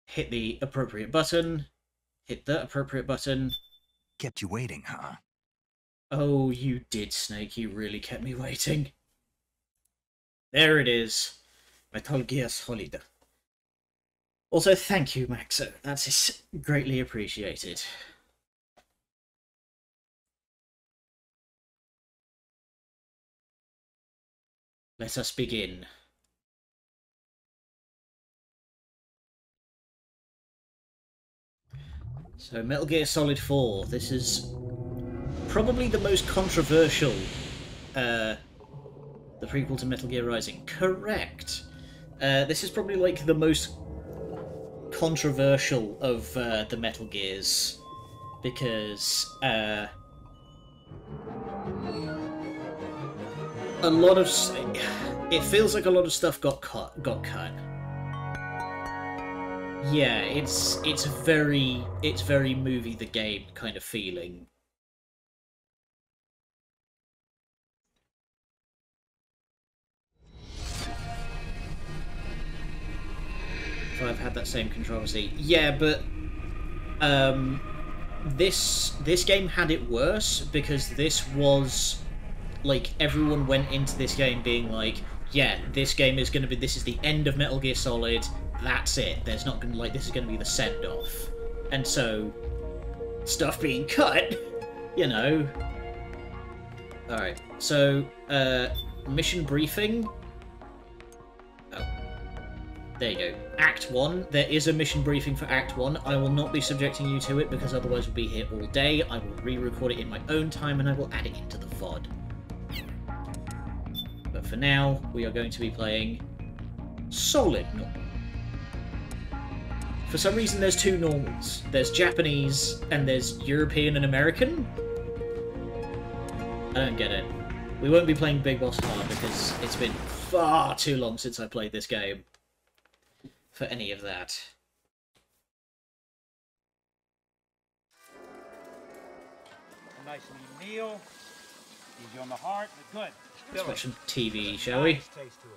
hit the appropriate button, hit the appropriate button. Kept you waiting, huh? Oh, you did, Snake. You really kept me waiting. There it is. Metal Gear Solid. Also, thank you, Maxo. That's greatly appreciated. Let us begin. So, Metal Gear Solid 4. This is probably the most controversial, the prequel to Metal Gear Rising. Correct. This is probably, like, the most controversial of the Metal Gears. Because, a lot of... It feels like a lot of stuff got cut. Yeah, it's very movie the game kind of feeling. If I've had that same controversy. Yeah, but this game had it worse because this was like everyone went into this game being like, yeah, this game is going to be, this is the end of Metal Gear Solid. That's it. There's not going to, like, this is going to be the send-off. And so, stuff being cut, you know. Alright, so, mission briefing. Oh. There you go. Act 1. There is a mission briefing for Act 1. I will not be subjecting you to it, because otherwise we'll be here all day. I will re-record it in my own time, and I will add it into the VOD. But for now, we are going to be playing Solid Normal. For some reason, there's two normals. There's Japanese, and there's European and American. I don't get it. We won't be playing Big Boss Hard, because it's been far too long since I played this game for any of that. A nice meaty meal. Easy on the heart, but good. Let's watch some TV, shall we? Nice taste to it.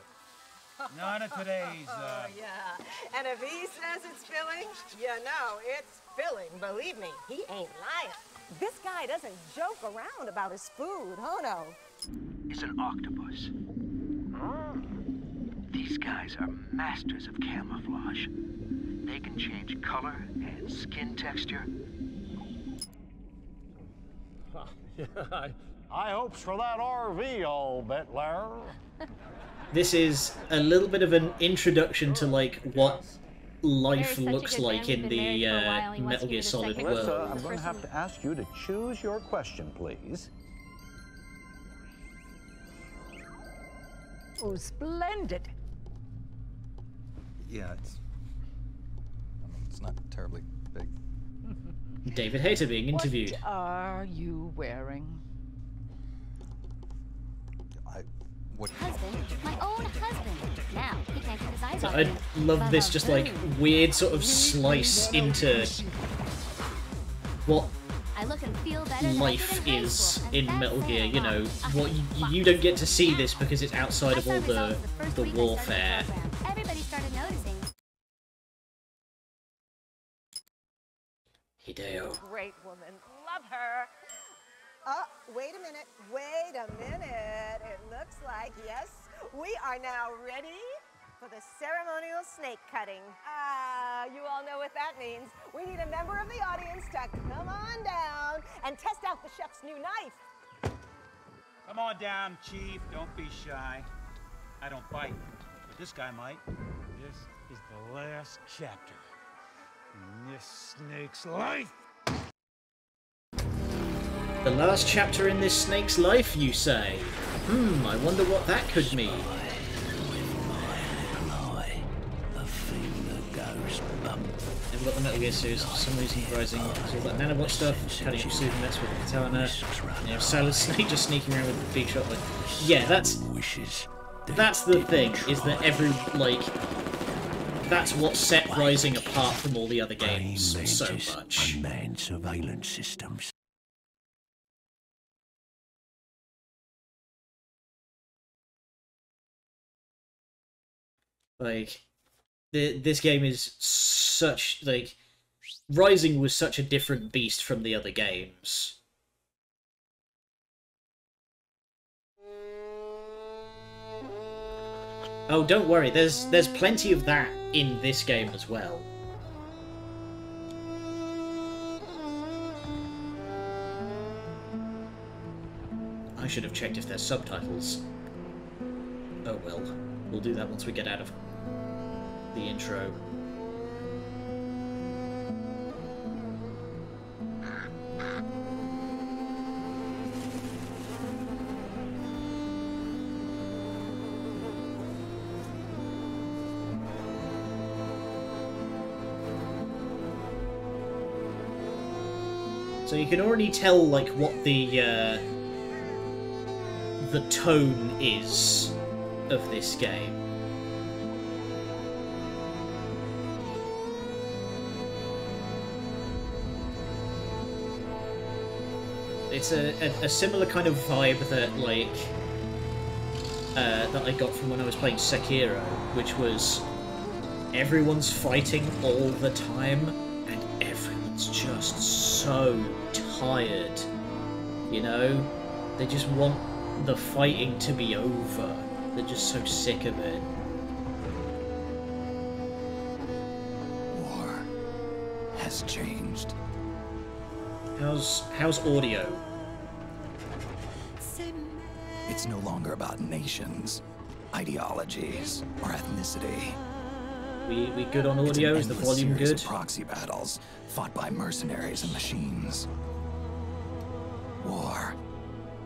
None of today's, Oh, yeah. And if he says it's filling, you know it's filling. Believe me, he ain't lying. This guy doesn't joke around about his food. Oh, no. It's an octopus. These guys are masters of camouflage. They can change color and skin texture. Yeah, I hopes for that RV, I'll bet, Larry. This is a little bit of an introduction to, like, what life looks like in the Metal Gear Solid world. Alyssa, I'm going to have to ask you to choose your question, please. Oh, splendid. Yeah, it's not terribly big. David Hayter being interviewed. What are you wearing? What? Husband, my own husband. Now he can't keep his eyes off I me. love this just like weird sort of slice into what I look and feel better than I did life in high is school, and in that's Metal Gear. saying You a know, lot. what you don't get to see this because it's outside I of saw all results the first the week I started warfare. the program. Everybody started noticing. Hideo. Great woman. Love her. Oh, wait a minute. Wait a minute. It looks like, yes, we are now ready for the ceremonial snake cutting. You all know what that means. We need a member of the audience to come on down and test out the chef's new knife. Come on down, Chief. Don't be shy. I don't bite, but this guy might. This is the last chapter in this snake's life. The last chapter in this snake's life, you say? I wonder what that could mean. And we've got the Metal Gear series for some reason rising. So all that nanobot stuff, how do you soothe mess with the Katana, you know, Silent Snake just sneaking around with the big shot. Like, yeah, that's the thing, is that that's what set Rising apart from all the other games so much. Unmanned surveillance systems. Like, this game is such, like, Rising was such a different beast from the other games. Oh, don't worry, there's plenty of that in this game as well. I should have checked if there's subtitles. Oh well, we'll do that once we get out of the intro. So you can already tell, like, what the tone is of this game. It's a similar kind of vibe that, like, that I got from when I was playing Sekiro, which was everyone's fighting all the time, and everyone's just so tired, you know? They just want the fighting to be over. They're just so sick of it. War has changed. How's audio? It's no longer about nations, ideologies, or ethnicity. We good on audio? Is the volume good? Of proxy battles fought by mercenaries and machines. War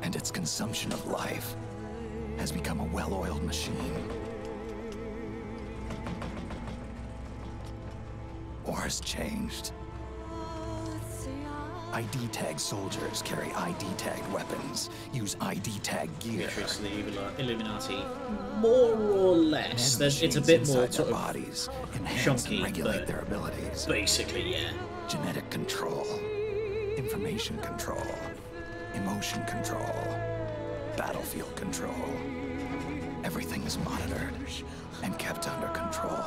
and its consumption of life has become a well-oiled machine. War has changed. ID tag soldiers carry ID tagged weapons, use ID tag gear. Matrix, the Illuminati, more or less. It's a bit more sort of bodies, chunky, regulate but their abilities. Basically, yeah. Genetic control, information control, emotion control, battlefield control. Everything is monitored and kept under control.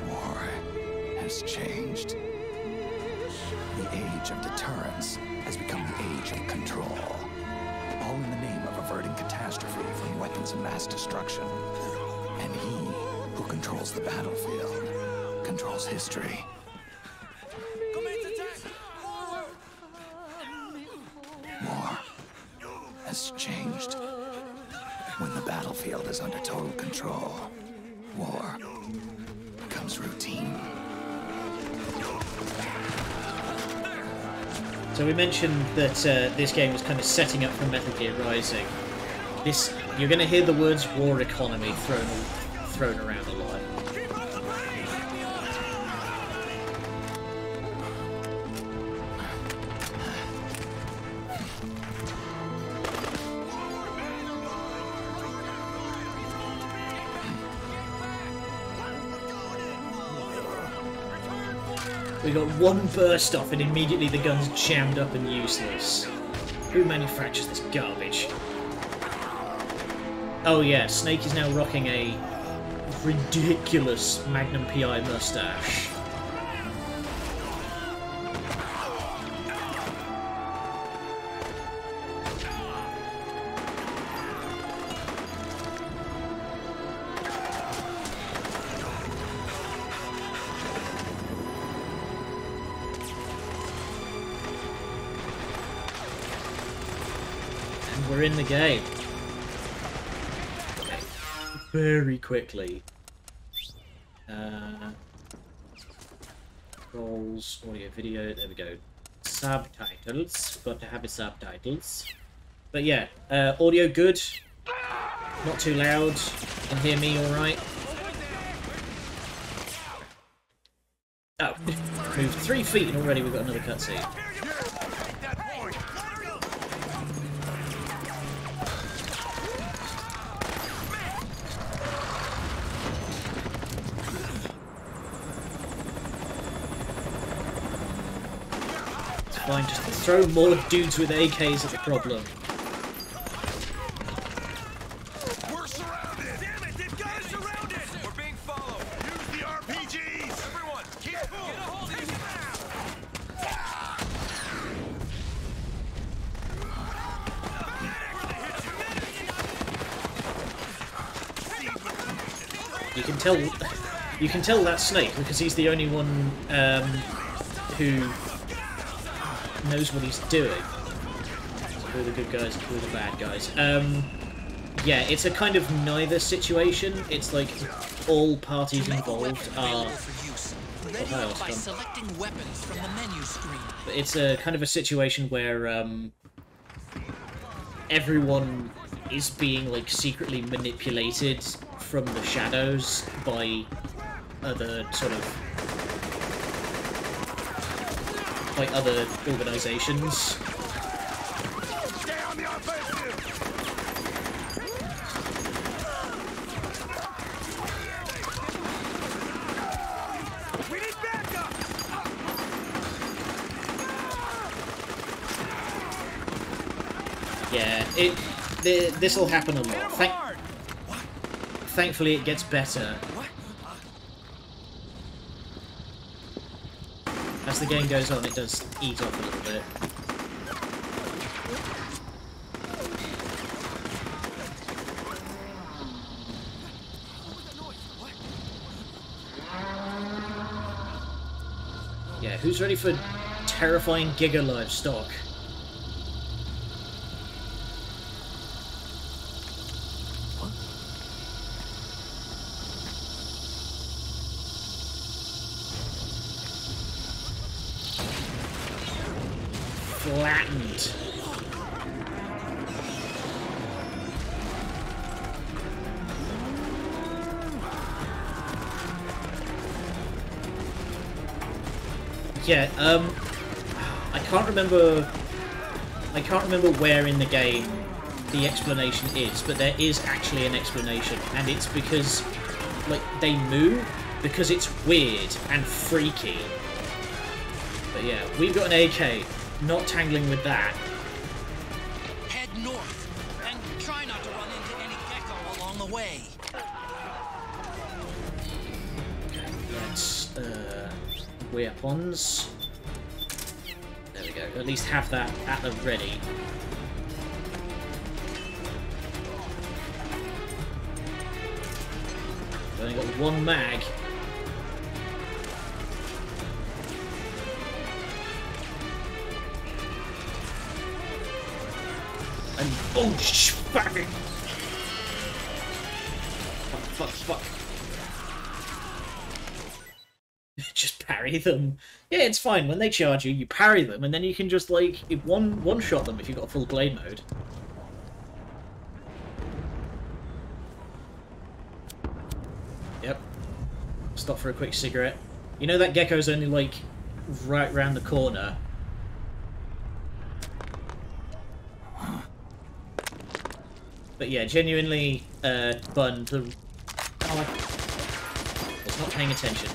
War has changed. The age of deterrence has become the age of control. All in the name of averting catastrophe from weapons of mass destruction. And he who controls the battlefield controls history. War has changed. When the battlefield is under total control, war becomes routine. So we mentioned that this game was kind of setting up for Metal Gear Rising. You're going to hear the words war economy thrown around a lot. We got one burst off and immediately the gun's jammed up and useless. Who manufactures this garbage? Oh yeah, Snake is now rocking a ridiculous Magnum PI mustache. We're in the game. Okay. Very quickly. Roles, audio, video, there we go. Subtitles. Got to have the subtitles. But yeah, audio good. Not too loud. Can hear me alright. Oh, moved 3 feet and already we've got another cutscene. Fine, just throw more dudes with AKs at the problem. We're surrounded! Damn it, they've got us surrounded! You can tell that's Snake because he's the only one who knows what he's doing. So who are the good guys and who are the bad guys? Yeah, it's a kind of neither situation. It's like all parties involved are. By selecting weapons from the menu screen. But it's a kind of a situation where everyone is being like secretly manipulated from the shadows by other other organizations. Stay on the offensive! We need backup! Yeah, this will happen a lot. Thankfully, it gets better as the game goes on. It does ease off a little bit. Yeah, who's ready for terrifying Giga Livestock? Flattened. Yeah, I can't remember where in the game the explanation is, but there is actually an explanation, and it's because, like, they move because it's weird and freaky. But yeah, we've got an AK. Not tangling with that. Head north, and try not to run into any gecko along the way. Let's, weapons. There we go. At least have that at the ready. I've only got one mag. And oh, fuck it! Fuck. Just parry them. Yeah, it's fine. When they charge you, you parry them, and then you can just, like, one shot them if you've got full blade mode. Yep. Stop for a quick cigarette. You know that gecko's only, like, right round the corner. But yeah, genuinely, Bun, the... Oh, I was not paying attention.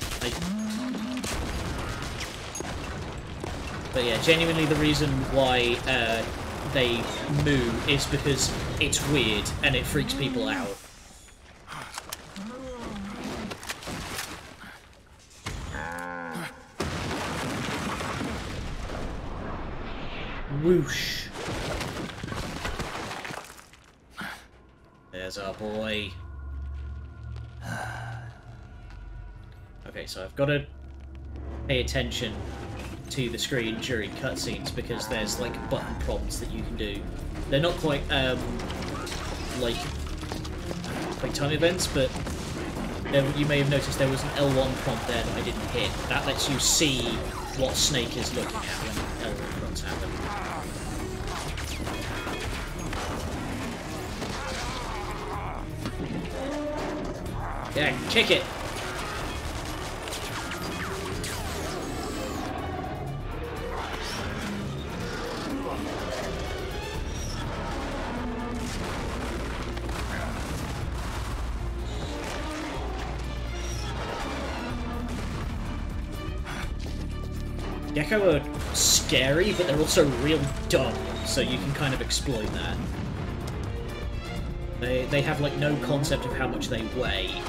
But yeah, genuinely the reason why they moo is because it's weird and it freaks people out. Whoosh. There's our boy. Okay, so I've got to pay attention to the screen during cutscenes because there's like button prompts that you can do. They're not quite like time events, but you may have noticed there was an L1 prompt there that I didn't hit. That lets you see what Snake is looking at when L1 prompts happen. Yeah, kick it! Gecko are scary, but they're also real dumb, so you can kind of exploit that. They have, like, no concept of how much they weigh.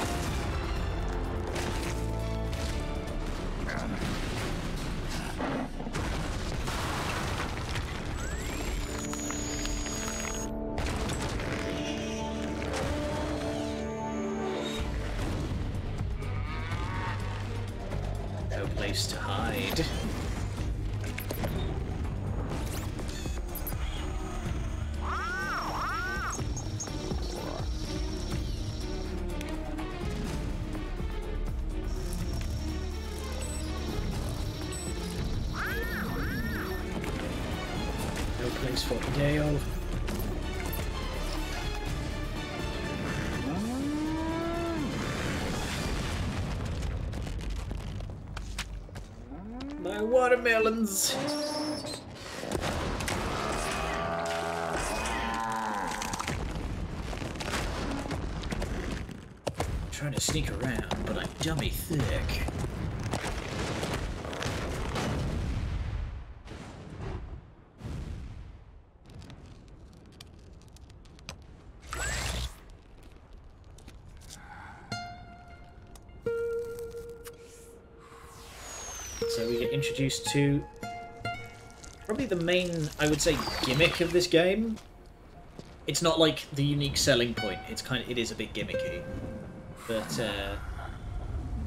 place to hide. No place for Dale. My watermelons. I'm trying to sneak around, but I'm dummy thick. So we get introduced to probably the main, I would say, gimmick of this game. It's not like the unique selling point. It is a bit gimmicky, but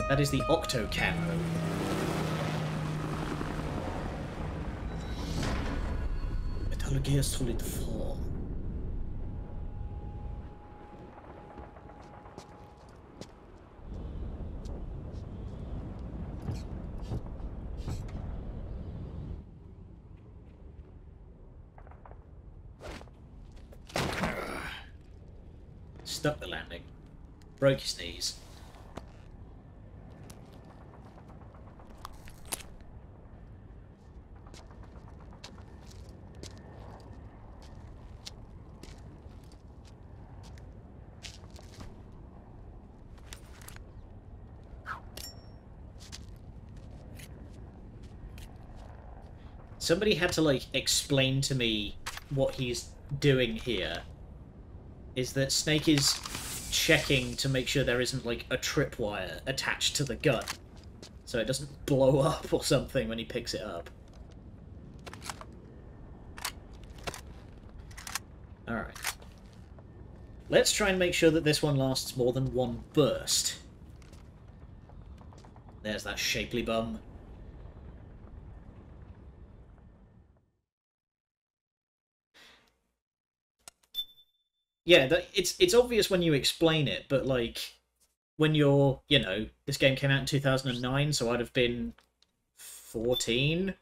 that is the Octo Camo. Metal Gear Solid 4. Stuck the landing. Broke his knees. Somebody had to, like, explain to me what he's doing here. Is that Snake is checking to make sure there isn't, like, a tripwire attached to the gun, so it doesn't blow up or something when he picks it up. Alright. Let's try and make sure that this one lasts more than one burst. There's that shapely bum. Yeah, it's obvious when you explain it, but, like, when you're, you know, this game came out in 2009, so I'd have been 14?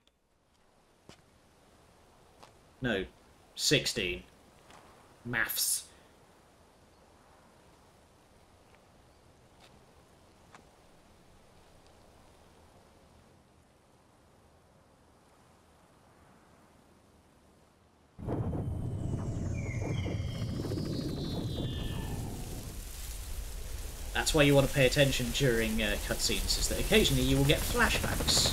No, 16. Maths. That's why you want to pay attention during cutscenes, is that occasionally you will get flashbacks.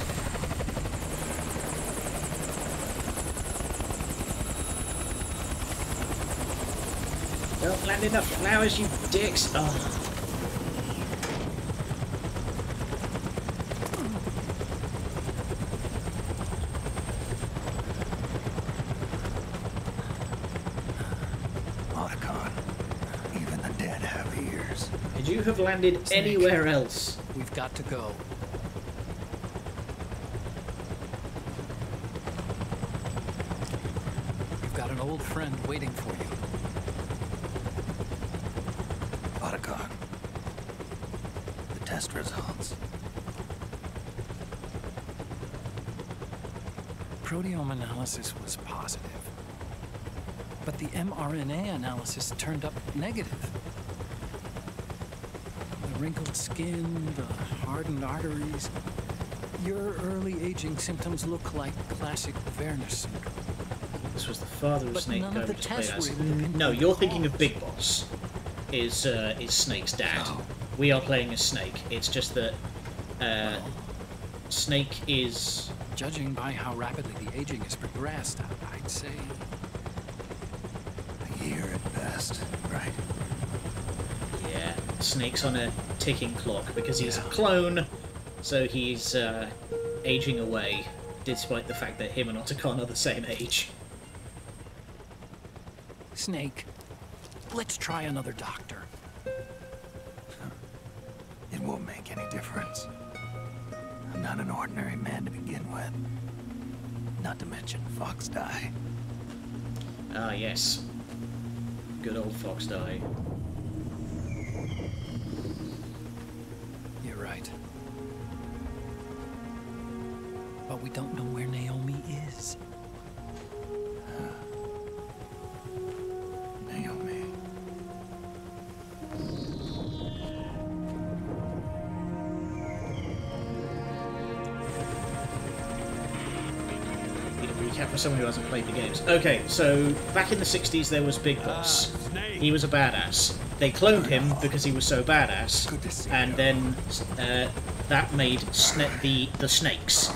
Don't land enough flowers, you dicks! Oh. Even the dead have ears. Could you have landed Snake, anywhere else? We've got to go. We've got an old friend waiting for you. Otacon. The test results. Proteome analysis was positive, but the mRNA analysis turned up negative. The wrinkled skin, the hardened arteries. Your early aging symptoms look like classic Werner syndrome. This was the father of But Snake. none of the just played tests as. were able to pinpoint No, you're the thinking of cause. Big Boss. Is Snake's dad. Oh. We are playing as Snake. It's just that Snake is. Judging by how rapidly the aging has progressed, I'd say A year at best, right? Yeah, Snake's on a ticking clock because he's a clone, so he's aging away, despite the fact that him and Otacon are the same age. Snake, let's try another doctor. It won't make any difference. I'm not an ordinary man to begin with. Not to mention Fox Die. Ah, yes. Good old Fox Die. You're right. But we don't know where Naomi is. Naomi. Need a recap for someone who hasn't played the games. Okay, so back in the 60s there was Big Boss. He was a badass. They cloned him because he was so badass, and then that made the snakes.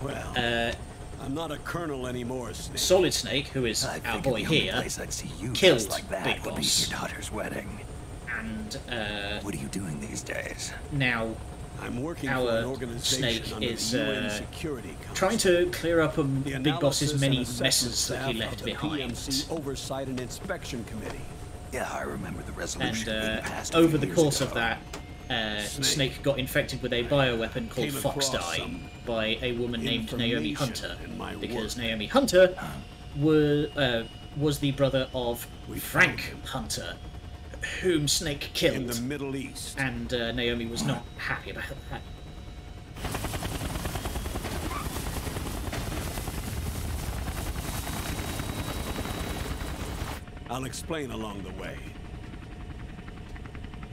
Well, I'm not a colonel anymore, Snake. Solid Snake, who is our boy here, killed Big Boss. Your daughter's wedding. And What are you doing these days? now I'm working for an our organization Snake under is the UN Security Council. trying to clear up The Big Boss's analysis many and assessment messes that he staff left of the behind. PMC Oversight and Inspection Committee. Yeah, I remember the And resolution being passed a over few the years course ago. of that, Snake got infected with a bioweapon called Came Fox across Die some by a woman named Naomi information Hunter, in my because work. Naomi Hunter was the brother of We Frank found him. Hunter, whom Snake killed. In the Middle East. And Naomi was not happy about that. I'll explain along the way.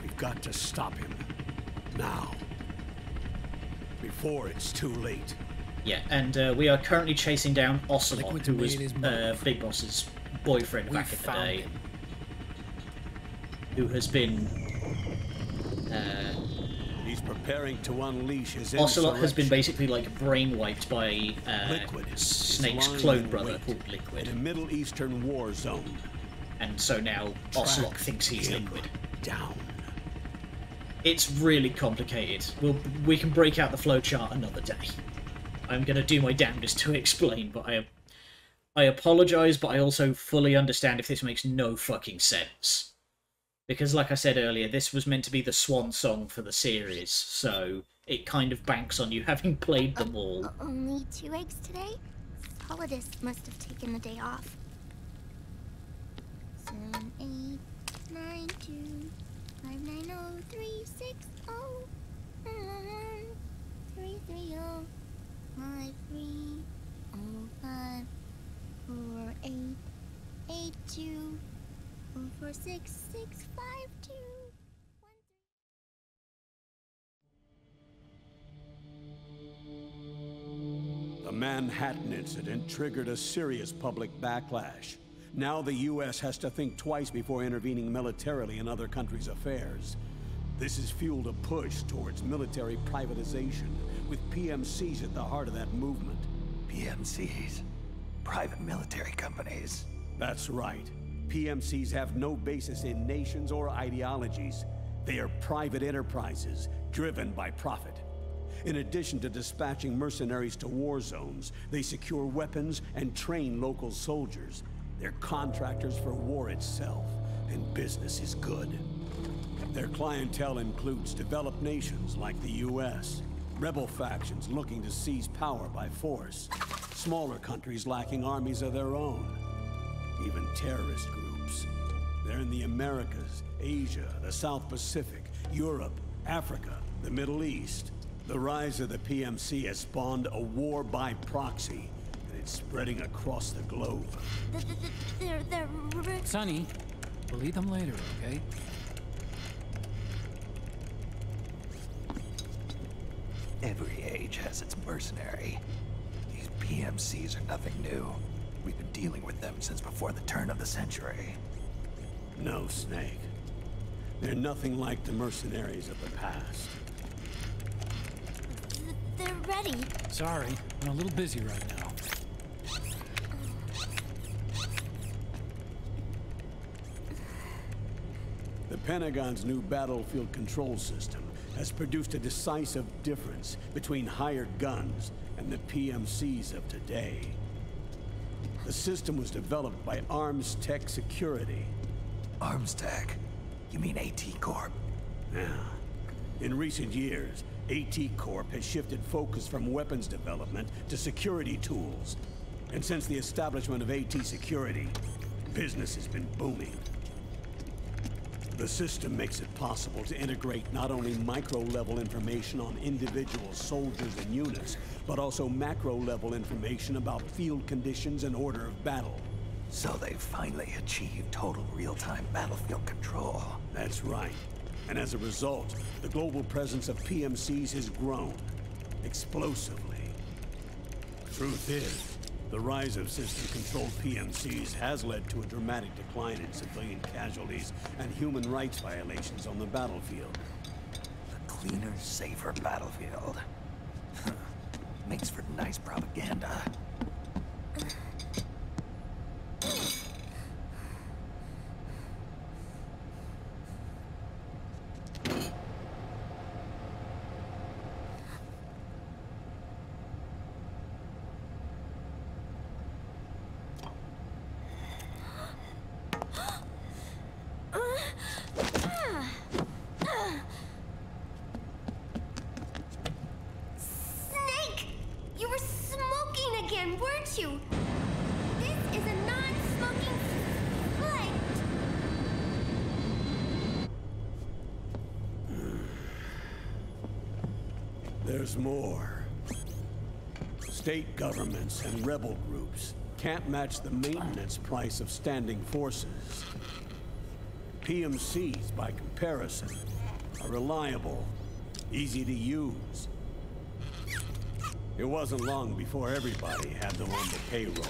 We've got to stop him. Now. Before it's too late. Yeah, and we are currently chasing down Ocelot, Liquid's who was made his move. Big Boss's boyfriend We back in the found day, him. who has been... He's preparing to unleash his Ocelot has been insurrection. basically like brainwiped by Liquid is Snake's lying clone in brother wait called Liquid. in a Middle Eastern war zone. And so now Ocelot Track thinks he's him Liquid. down. It's really complicated. We can break out the flowchart another day. I'm going to do my damnedest to explain, but I apologise, but I also fully understand if this makes no fucking sense. Because, like I said earlier, this was meant to be the swan song for the series, so it kind of banks on you having played them all. Only 2 eggs today? Solidus must have taken the day off. 7, 8, 9, 2, 5, 9, 0, 3, 6, 0, 3, 3, 0, 5, 3, 0, 5, 4, 8, 8, 2, 4, 4, 6, 6, 5, 2, 1, 3. The Manhattan incident triggered a serious public backlash. Now the U.S. has to think twice before intervening militarily in other countries' affairs. This has fueled a push towards military privatization, with PMCs at the heart of that movement. PMCs. Private military companies. That's right. PMCs have no basis in nations or ideologies. They are private enterprises, driven by profit. In addition to dispatching mercenaries to war zones, they secure weapons and train local soldiers. They're contractors for war itself, and business is good. Their clientele includes developed nations like the U.S., rebel factions looking to seize power by force, smaller countries lacking armies of their own, even terrorist groups. They're in the Americas, Asia, the South Pacific, Europe, Africa, the Middle East. The rise of the PMC has spawned a war by proxy, and it's spreading across the globe. They're Sonny, we'll eat them later, okay? Every age has its mercenary. These PMCs are nothing new. We've been dealing with them since before the turn of the century. No, Snake. They're nothing like the mercenaries of the past. they're ready. Sorry, I'm a little busy right now. The Pentagon's new battlefield control system has produced a decisive difference between hired guns and the PMCs of today. The system was developed by Arms Tech Security. Arms Tech? You mean AT Corp? Yeah. In recent years, AT Corp has shifted focus from weapons development to security tools. And since the establishment of AT Security, business has been booming. The system makes it possible to integrate not only micro-level information on individual soldiers and units, but also macro-level information about field conditions and order of battle. So they've finally achieved total real-time battlefield control. That's right. And as a result, the global presence of PMCs has grown explosively. Truth is, the rise of system-controlled PMCs has led to a dramatic decline in civilian casualties and human rights violations on the battlefield. The cleaner, safer battlefield. Makes for nice propaganda. Weren't you? This is a non-smoking flight. There's more. State governments and rebel groups can't match the maintenance price of standing forces. PMCs, by comparison, are reliable, easy to use. It wasn't long before everybody had them on the payroll.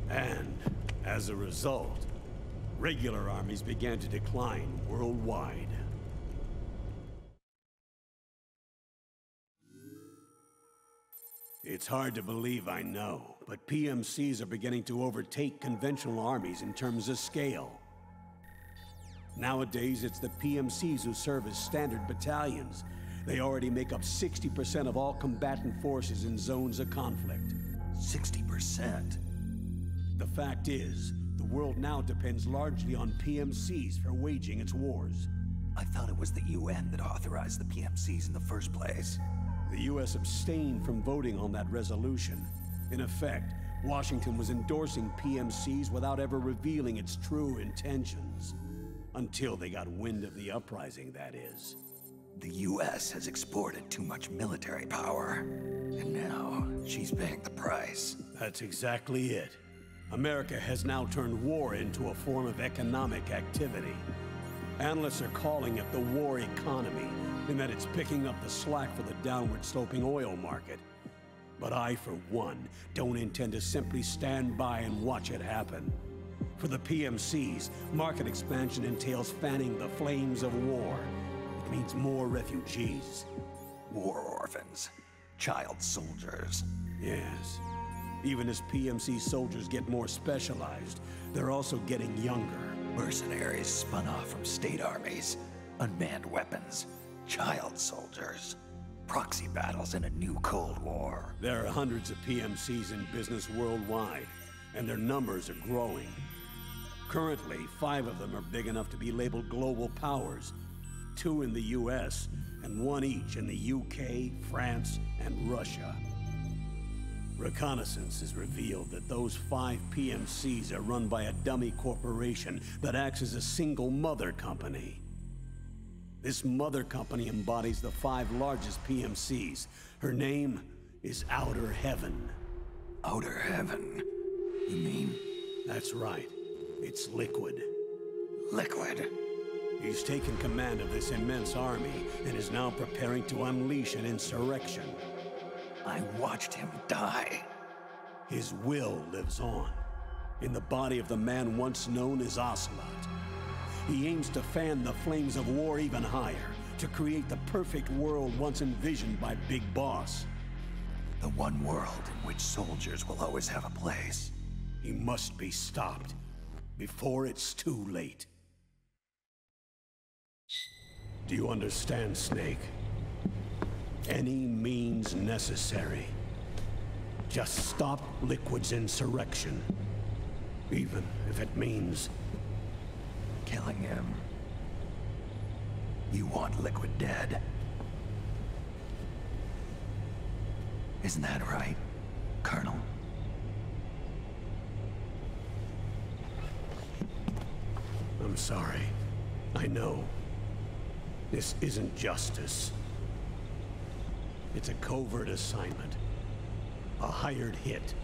And, as a result, regular armies began to decline worldwide. It's hard to believe, I know, but PMCs are beginning to overtake conventional armies in terms of scale. Nowadays, it's the PMCs who serve as standard battalions. They already make up 60% of all combatant forces in zones of conflict. 60%? The fact is, the world now depends largely on PMCs for waging its wars. I thought it was the UN that authorized the PMCs in the first place. The US abstained from voting on that resolution. In effect, Washington was endorsing PMCs without ever revealing its true intentions. Until they got wind of the uprising, that is. The US has exported too much military power, and now she's paying the price. That's exactly it. America has now turned war into a form of economic activity. Analysts are calling it the war economy, in that it's picking up the slack for the downward-sloping oil market. But I, for one, don't intend to simply stand by and watch it happen. For the PMCs, market expansion entails fanning the flames of war. It means more refugees. War orphans. Child soldiers. Yes. Even as PMC soldiers get more specialized, they're also getting younger. Mercenaries spun off from state armies. Unmanned weapons. Child soldiers. Proxy battles in a new Cold War. There are hundreds of PMCs in business worldwide, and their numbers are growing. Currently, 5 of them are big enough to be labeled global powers. 2 in the US, and 1 each in the UK, France, and Russia. Reconnaissance has revealed that those 5 PMCs are run by a dummy corporation that acts as a single mother company. This mother company embodies the 5 largest PMCs. Her name is Outer Heaven. Outer Heaven? You mean? That's right. It's Liquid. Liquid? He's taken command of this immense army and is now preparing to unleash an insurrection. I watched him die. His will lives on, in the body of the man once known as Ocelot. He aims to fan the flames of war even higher, to create the perfect world once envisioned by Big Boss. The one world in which soldiers will always have a place. He must be stopped, before it's too late. Do you understand, Snake? Any means necessary. Just stop Liquid's insurrection. Even if it means killing him. You want Liquid dead. Isn't that right, Colonel? I'm sorry. I know. This isn't justice. It's a covert assignment. A hired hit.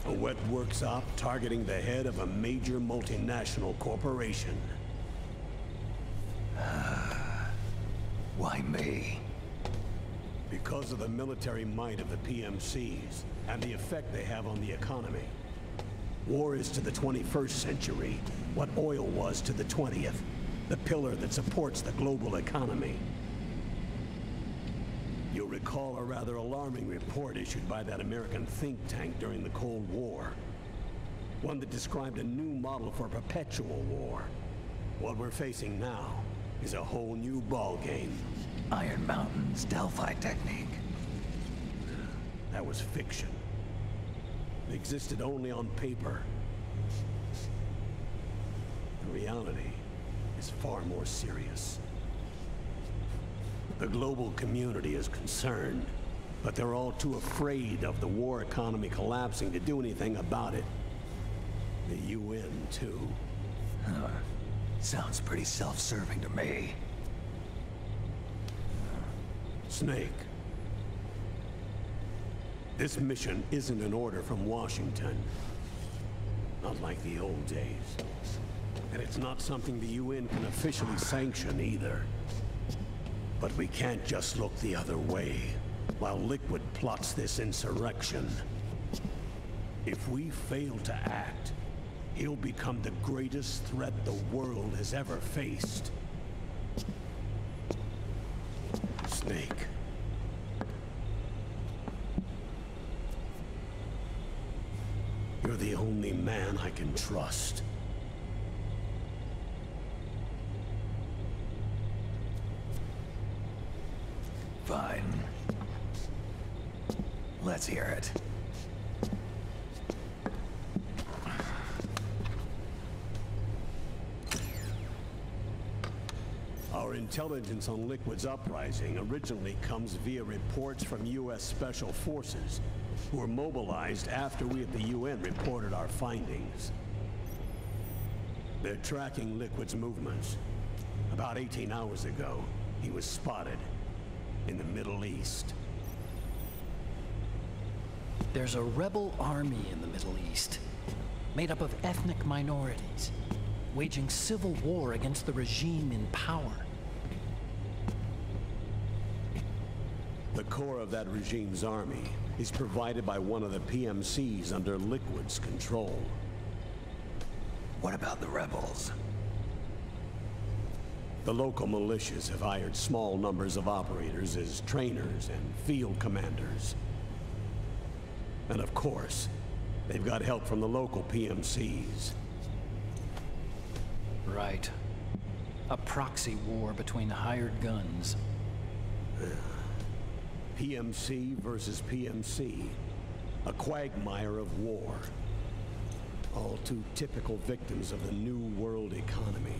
A wet works op targeting the head of a major multinational corporation. Why me? Because of the military might of the PMCs and the effect they have on the economy. War is to the 21st century what oil was to the 20th, the pillar that supports the global economy. You'll recall a rather alarming report issued by that American think tank during the Cold War. One that described a new model for perpetual war. What we're facing now is a whole new ballgame. Iron Mountain's Delphi technique. That was fiction. It existed only on paper. The reality is far more serious. The global community is concerned, but they're all too afraid of the war economy collapsing to do anything about it. The UN, too. Sounds pretty self-serving to me. Snake. This mission isn't an order from Washington. Not like the old days. And it's not something the UN can officially sanction either. But we can't just look the other way while Liquid plots this insurrection. If we fail to act, he'll become the greatest threat the world has ever faced. Snake. You're the only man I can trust. Fine. Let's hear it. Our intelligence on Liquid's uprising originally comes via reports from U.S. Special Forces, who were mobilized after we at the UN reported our findings. They're tracking Liquid's movements. About 18 hours ago, he was spotted in the Middle East. There's a rebel army in the Middle East, made up of ethnic minorities, waging civil war against the regime in power. The core of that regime's army is provided by one of the PMCs under Liquid's control. What about the rebels? The local militias have hired small numbers of operators as trainers and field commanders. And of course, they've got help from the local PMCs. Right. A proxy war between hired guns. PMC versus PMC. A quagmire of war. All too typical victims of the new world economy.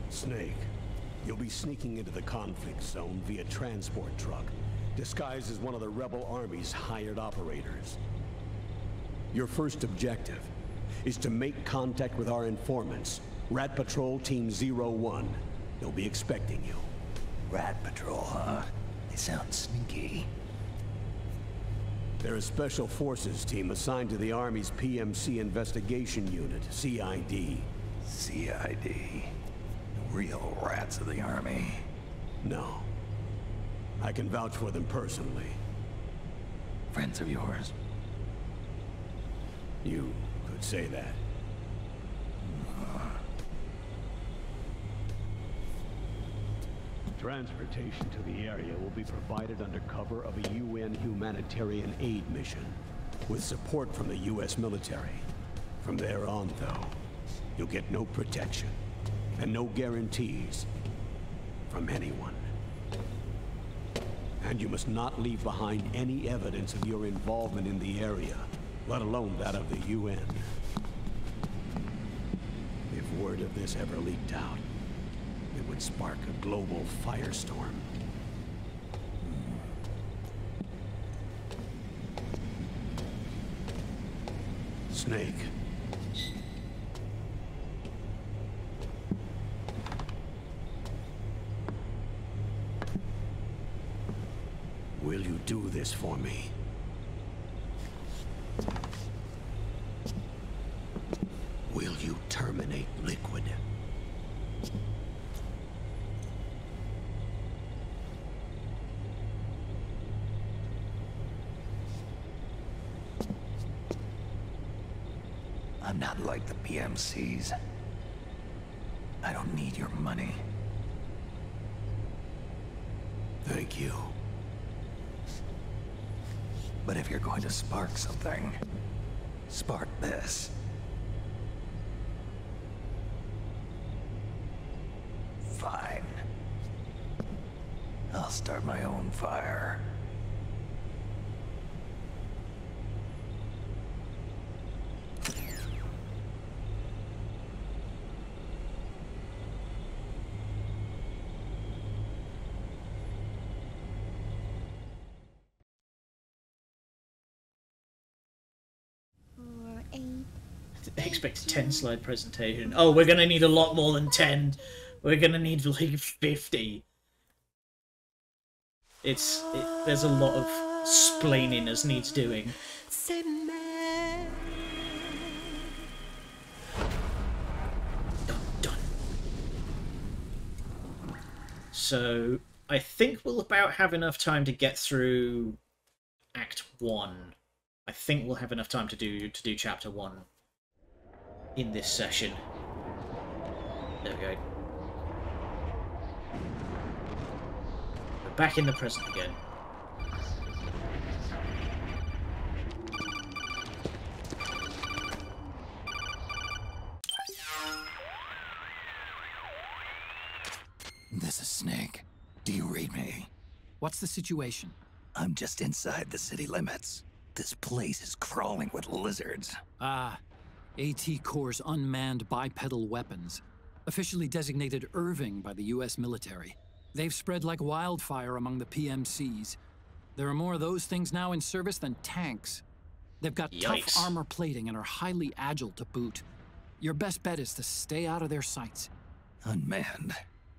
Snake, you'll be sneaking into the conflict zone via transport truck, disguised as one of the rebel army's hired operators. Your first objective is to make contact with our informants, Rat Patrol Team 01. They'll be expecting you. Rat Patrol, huh? They sound sneaky. They're a special forces team assigned to the Army's PMC Investigation Unit, CID. CID. Real rats of the Army. No. I can vouch for them personally. Friends of yours? You could say that. Transportation to the area will be provided under cover of a UN humanitarian aid mission, with support from the US military. From there on, though, you'll get no protection, and no guarantees from anyone. And you must not leave behind any evidence of your involvement in the area, let alone that of the UN. If word of this ever leaked out, it would spark a global firestorm. Snake. Will you do this for me? Will you terminate Liquid? I'm not like the PMCs. I don't need your money. Thank you. But if you're going to spark something, spark this. Fine. I'll start my own fire. Expect a 10-slide presentation. Oh, we're gonna need a lot more than 10. We're gonna need like 50. There's a lot of splaining as needs doing. Dun, dun. So I think we'll about have enough time to get through Act 1. I think we'll have enough time to do Chapter 1 in this session. There we go. We're back in the present again. This is Snake. Do you read me? What's the situation? I'm just inside the city limits. This place is crawling with lizards. Ah, AT Corps' unmanned bipedal weapons, officially designated Irving by the US military. They've spread like wildfire among the PMCs. There are more of those things now in service than tanks. They've got Yikes. tough armor plating and are highly agile to boot. Your best bet is to stay out of their sights. Unmanned.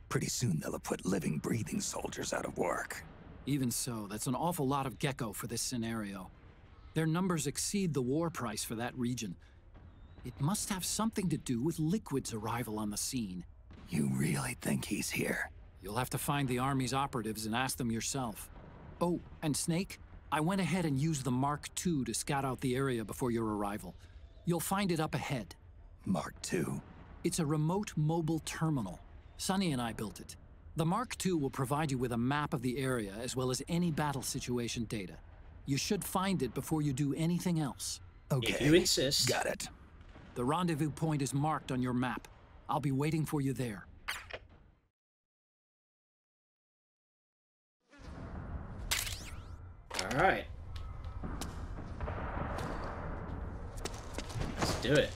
Pretty soon they'll have put living, breathing soldiers out of work. Even so, that's an awful lot of gecko for this scenario. Their numbers exceed the war price for that region. It must have something to do with Liquid's arrival on the scene. You really think he's here? You'll have to find the Army's operatives and ask them yourself. Oh, and Snake, I went ahead and used the Mark II to scout out the area before your arrival. You'll find it up ahead. Mark II? It's a remote mobile terminal. Sonny and I built it. The Mark II will provide you with a map of the area as well as any battle situation data. You should find it before you do anything else. Okay. If you insist. Got it. The rendezvous point is marked on your map. I'll be waiting for you there. Alright. Let's do it.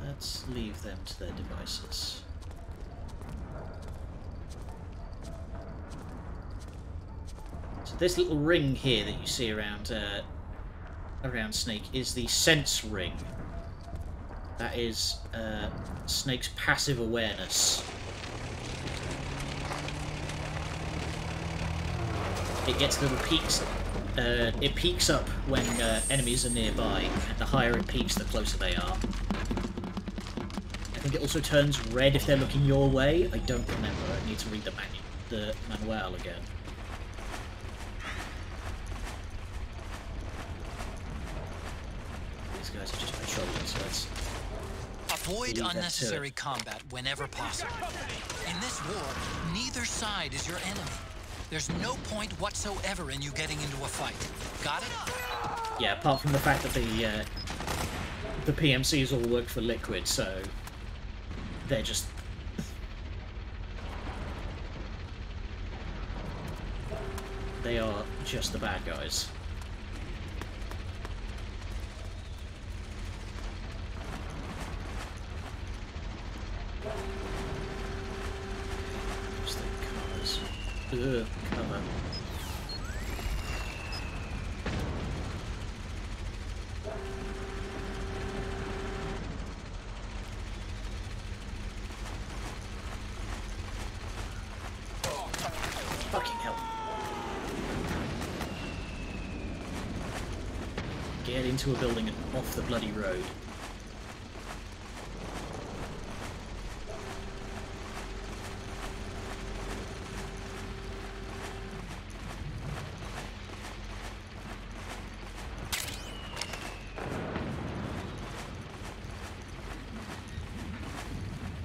Let's leave them to their devices. So this little ring here that you see around Snake is the sense ring. That is Snake's passive awareness. It gets little peaks. It peaks up when enemies are nearby, and the higher it peaks, the closer they are. I think it also turns red if they're looking your way. I don't remember. I need to read the manual again. These guys are just patrolling, so let's Avoid leave that to unnecessary it. combat whenever possible. In this war, neither side is your enemy. There's no point whatsoever in you getting into a fight. Got it? Yeah, apart from the fact that the PMCs all work for Liquid, so they're just... They are just the bad guys. Just the cars. Ugh, cover. Fucking hell. Get into a building and off the bloody road.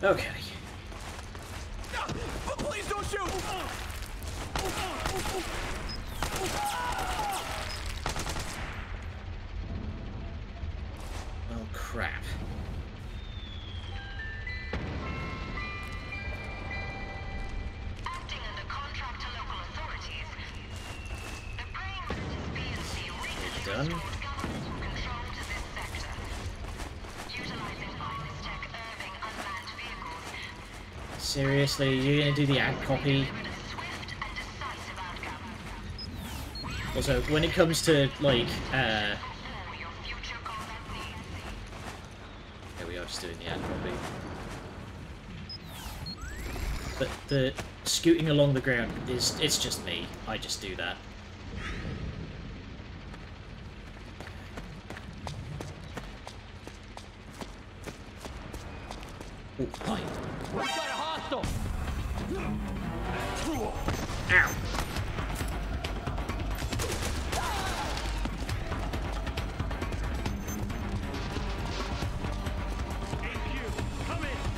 Okay. Please don't shoot! Oh, crap. Acting under contract to local authorities, the praying mantis B&C recently Done. restored governmental control to this sector, utilizing finest tech Irving unmanned vehicles. Seriously, you're gonna do the ad copy? Delivered a swift and decisive outcome. Also, when it comes to, like, For your future combat needs. here we are, just doing the ad copy. But the scooting along the ground it's just me. I just do that. Oh, hi. We got a hostile! Ow!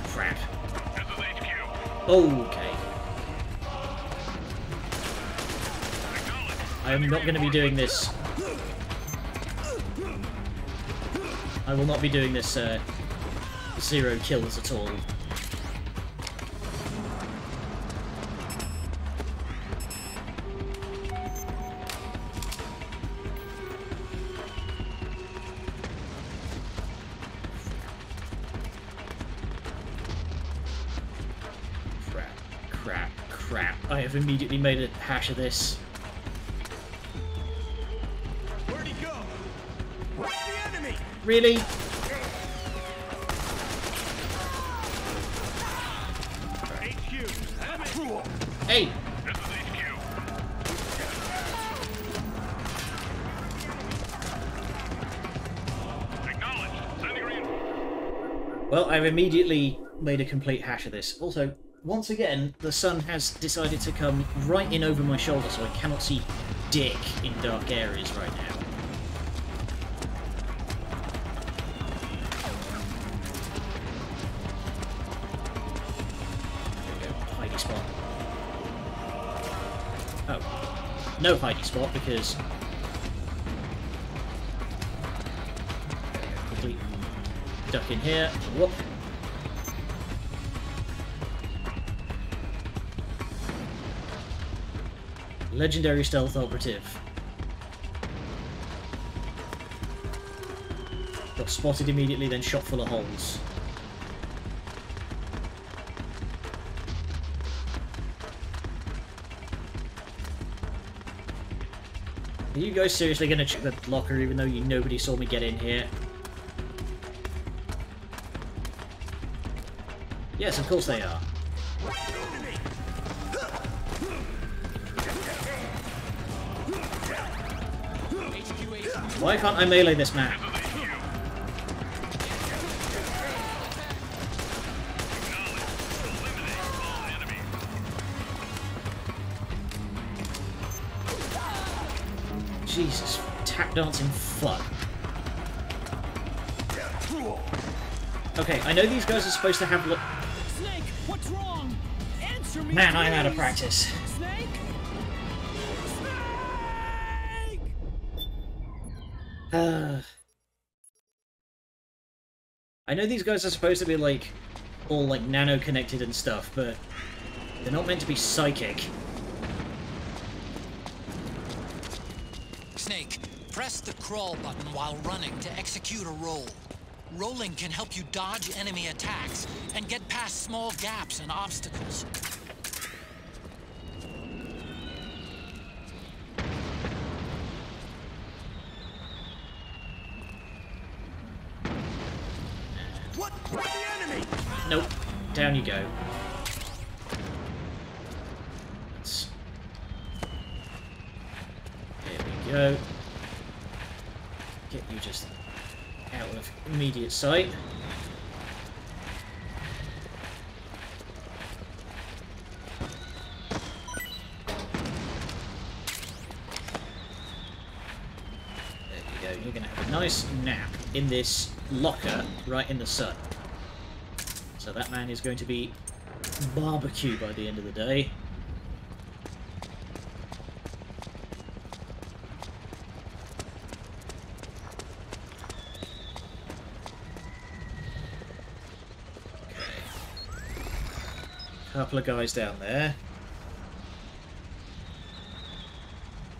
Crap. Okay. I am not going to be doing this. I will not be doing this, zero kills at all. Crap. I have immediately made a hash of this. Where'd he go? Where's the enemy? Really? Hey! Well, I've immediately made a complete hash of this. Also, once again, the sun has decided to come right in over my shoulder, so I cannot see dick in dark areas right now. There we go, hidey spot. Oh, no hidey spot because... Quickly duck in here. Whoop. Legendary stealth operative. Got spotted immediately, then shot full of holes. Are you guys seriously gonna check the locker even though nobody saw me get in here? Yes, of course they are. Why can't I melee this man? Jesus, tap dancing fuck. Okay, I know these guys are supposed to have look. Snake, what's wrong? Answer me, Man, I'm out of please. practice. Snake? I know these guys are supposed to be like all like nano connected and stuff, but they're not meant to be psychic. Snake, press the crawl button while running to execute a roll. Rolling can help you dodge enemy attacks and get past small gaps and obstacles. What? The enemy! Nope. Down you go. Let's... Here we go. Get you just out of immediate sight. There you go. You're going to have a nice nap in this locker right in the sun. So that man is going to be barbecue by the end of the day. Couple of guys down there.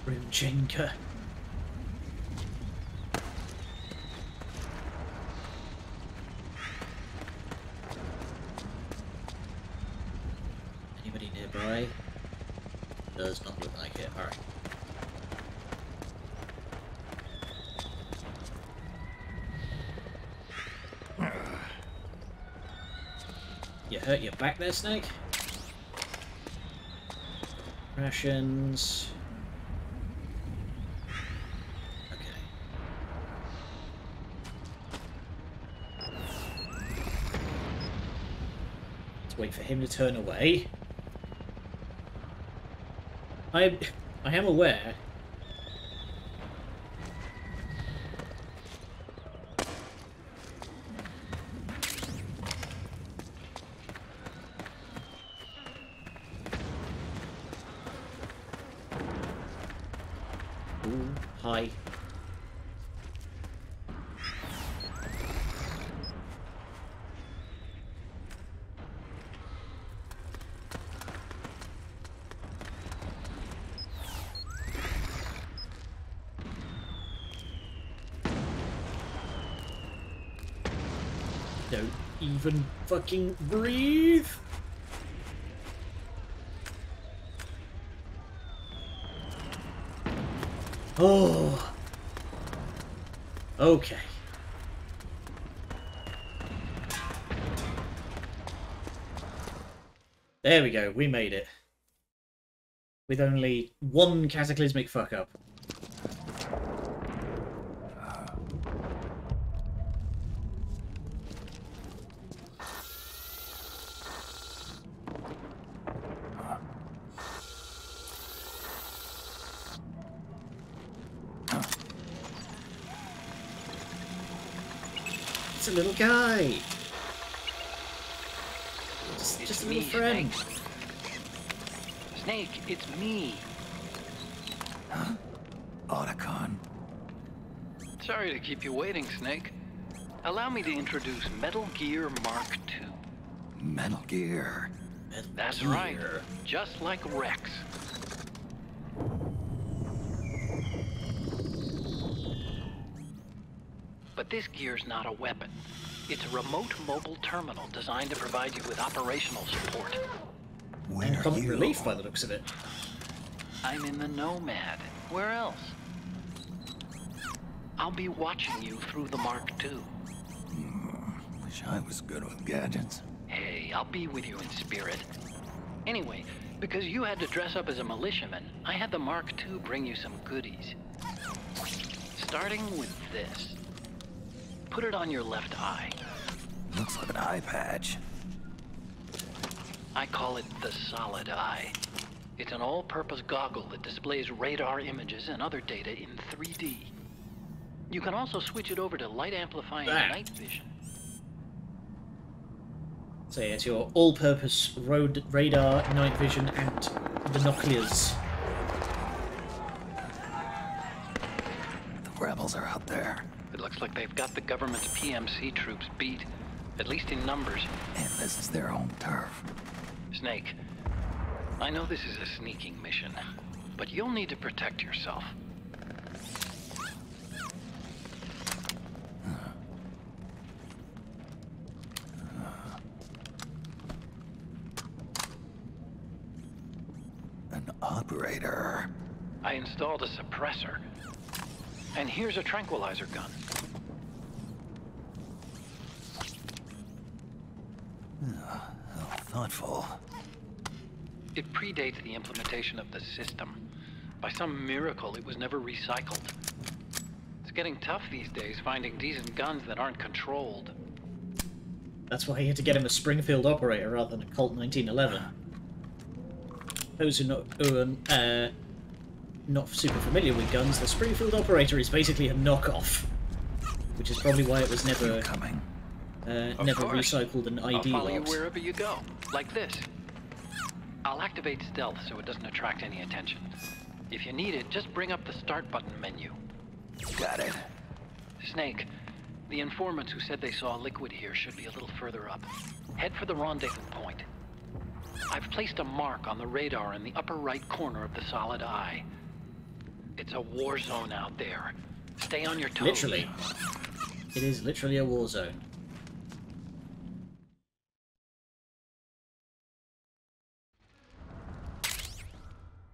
Rimchenka. Anybody nearby? Does not look like it. Alright. You hurt your back there, Snake? Rations. Okay. Let's wait for him to turn away. I am aware. Ooh, hi. Don't even fucking breathe. Oh. Okay. There we go, we made it. With only one cataclysmic fuck up. It's a little guy. Just a little friend. Snake, it's me. Huh? Otacon. Sorry to keep you waiting, Snake. Allow me to introduce Metal Gear Mark II. Metal Gear. That's right. Just like Rex. But this gear's not a weapon. It's a remote mobile terminal designed to provide you with operational support. And comic relief by the looks of it. I'm in the Nomad. Where else? I'll be watching you through the Mark II. Wish I was good with gadgets. Hey, I'll be with you in spirit. Anyway, because you had to dress up as a militiaman, I had the Mark II bring you some goodies. Starting with this. Put it on your left eye. Looks like an eye patch. I call it the Solid Eye. It's an all-purpose goggle that displays radar images and other data in 3D. You can also switch it over to light-amplifying night vision. So yeah, it's your all-purpose radar, night vision, and binoculars. The rebels are out there. It looks like they've got the government's PMC troops beat, at least in numbers. And this is their home turf. Snake, I know this is a sneaking mission, but you'll need to protect yourself. operator. I installed a suppressor. And here's a tranquilizer gun. How thoughtful. It predates the implementation of the system. By some miracle, it was never recycled. It's getting tough these days finding decent guns that aren't controlled. That's why he had to get him a Springfield operator rather than a Colt 1911. Those who are not super familiar with guns, the Springfield operator is basically a knockoff, which is probably why it was never never recycled and ID I'll follow you logged. wherever you go, like this. I'll activate stealth so it doesn't attract any attention. If you need it, just bring up the start button menu. Got it. Snake, the informants who said they saw liquid here should be a little further up. Head for the rendezvous point. I've placed a mark on the radar in the upper right corner of the solid eye. It's a war zone out there. Stay on your toes. Literally. It is literally a war zone.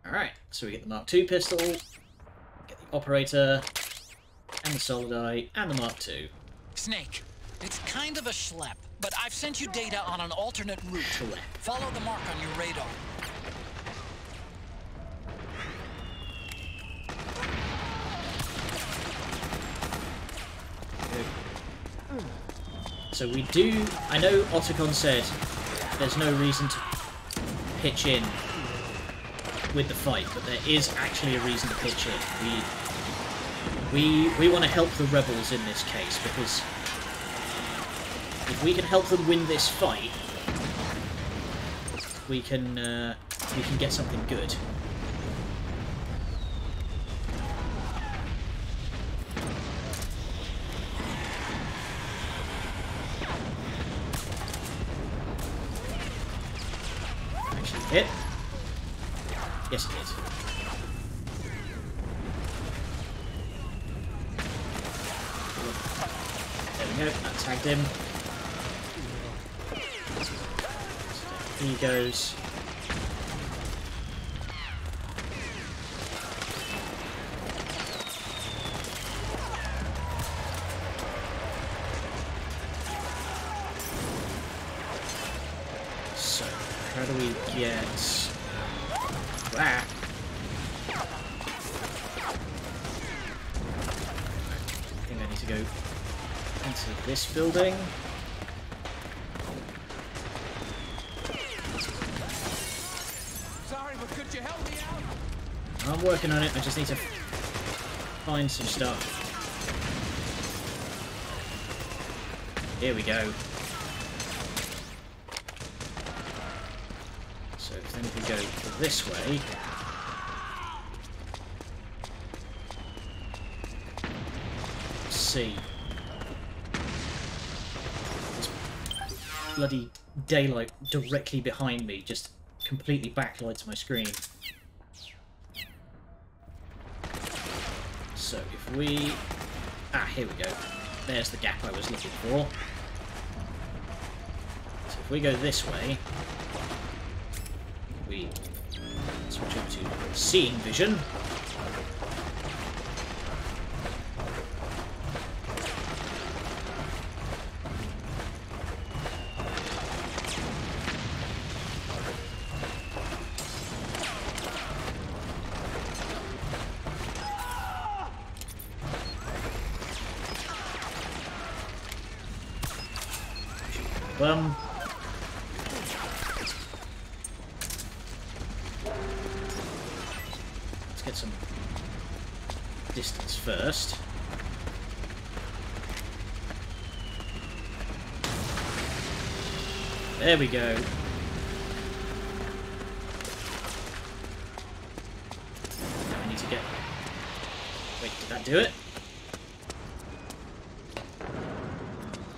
Alright, so we get the Mark II pistol, get the operator, and the solid eye, and the Mark II. Snake, it's kind of a schlep, but I've sent you data on an alternate route. Follow the mark on your radar. So we do... I know Otacon said there's no reason to pitch in with the fight, but there is actually a reason to pitch in. We want to help the rebels in this case, because if we can help them win this fight, we can get something good. Actually hit. Yes, it did. There we go, that tagged him. He goes. So, how do we get... Ah. I think I need to go into this building. Sorry, but could you help me out? I'm working on it, I just need to find some stuff. Here we go. So then we go this way. Let's see. There's bloody daylight directly behind me, just completely backlights my screen. So if we... Ah, here we go. There's the gap I was looking for. So if we go this way, we switch over to seeing vision. Let's get some distance first. There we go. Now I need to get... Wait, did that do it?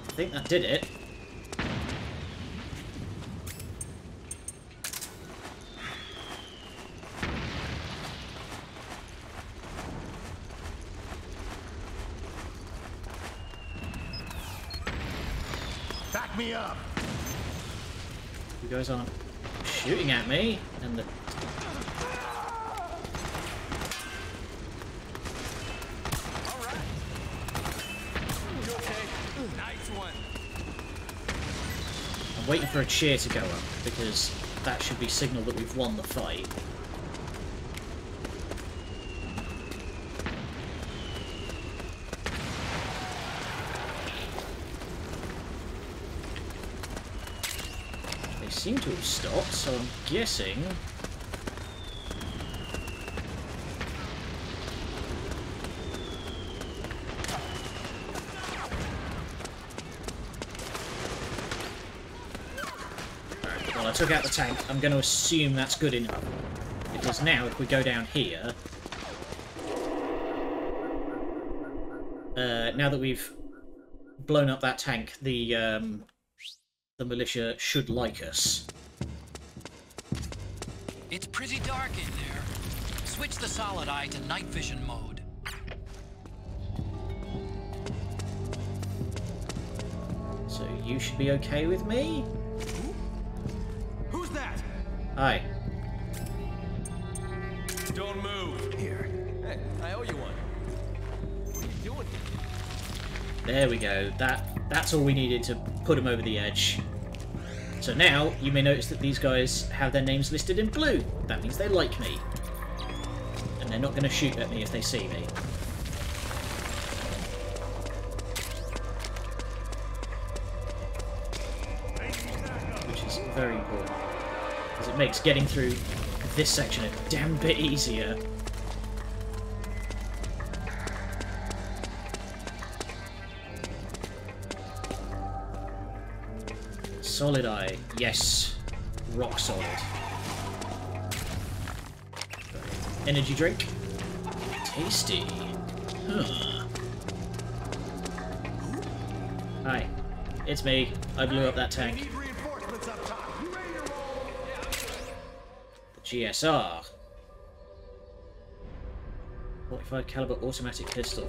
I think that did it. Back me up. You guys aren't shooting at me, and the waiting for a cheer to go up, because that should be signal that we've won the fight. They seem to have stopped, so I'm guessing... Well, I took out the tank. I'm going to assume that's good enough. Because now, if we go down here... now that we've blown up that tank, the militia should like us. It's pretty dark in there. Switch the solid eye to night vision mode. So you should be okay with me? Who's that? Hi. Don't move. Here. Hey, I owe you one. What are you doing here? There we go. That's all we needed to put them over the edge. So now, you may notice that these guys have their names listed in blue. That means they like me. And they're not going to shoot at me if they see me. Which is very important. Because it makes getting through this section a damn bit easier. Solid eye. Yes. Rock solid. Energy drink. Tasty. Huh. Hi. It's me. I blew up that tank. The GSR. 45 caliber automatic pistol.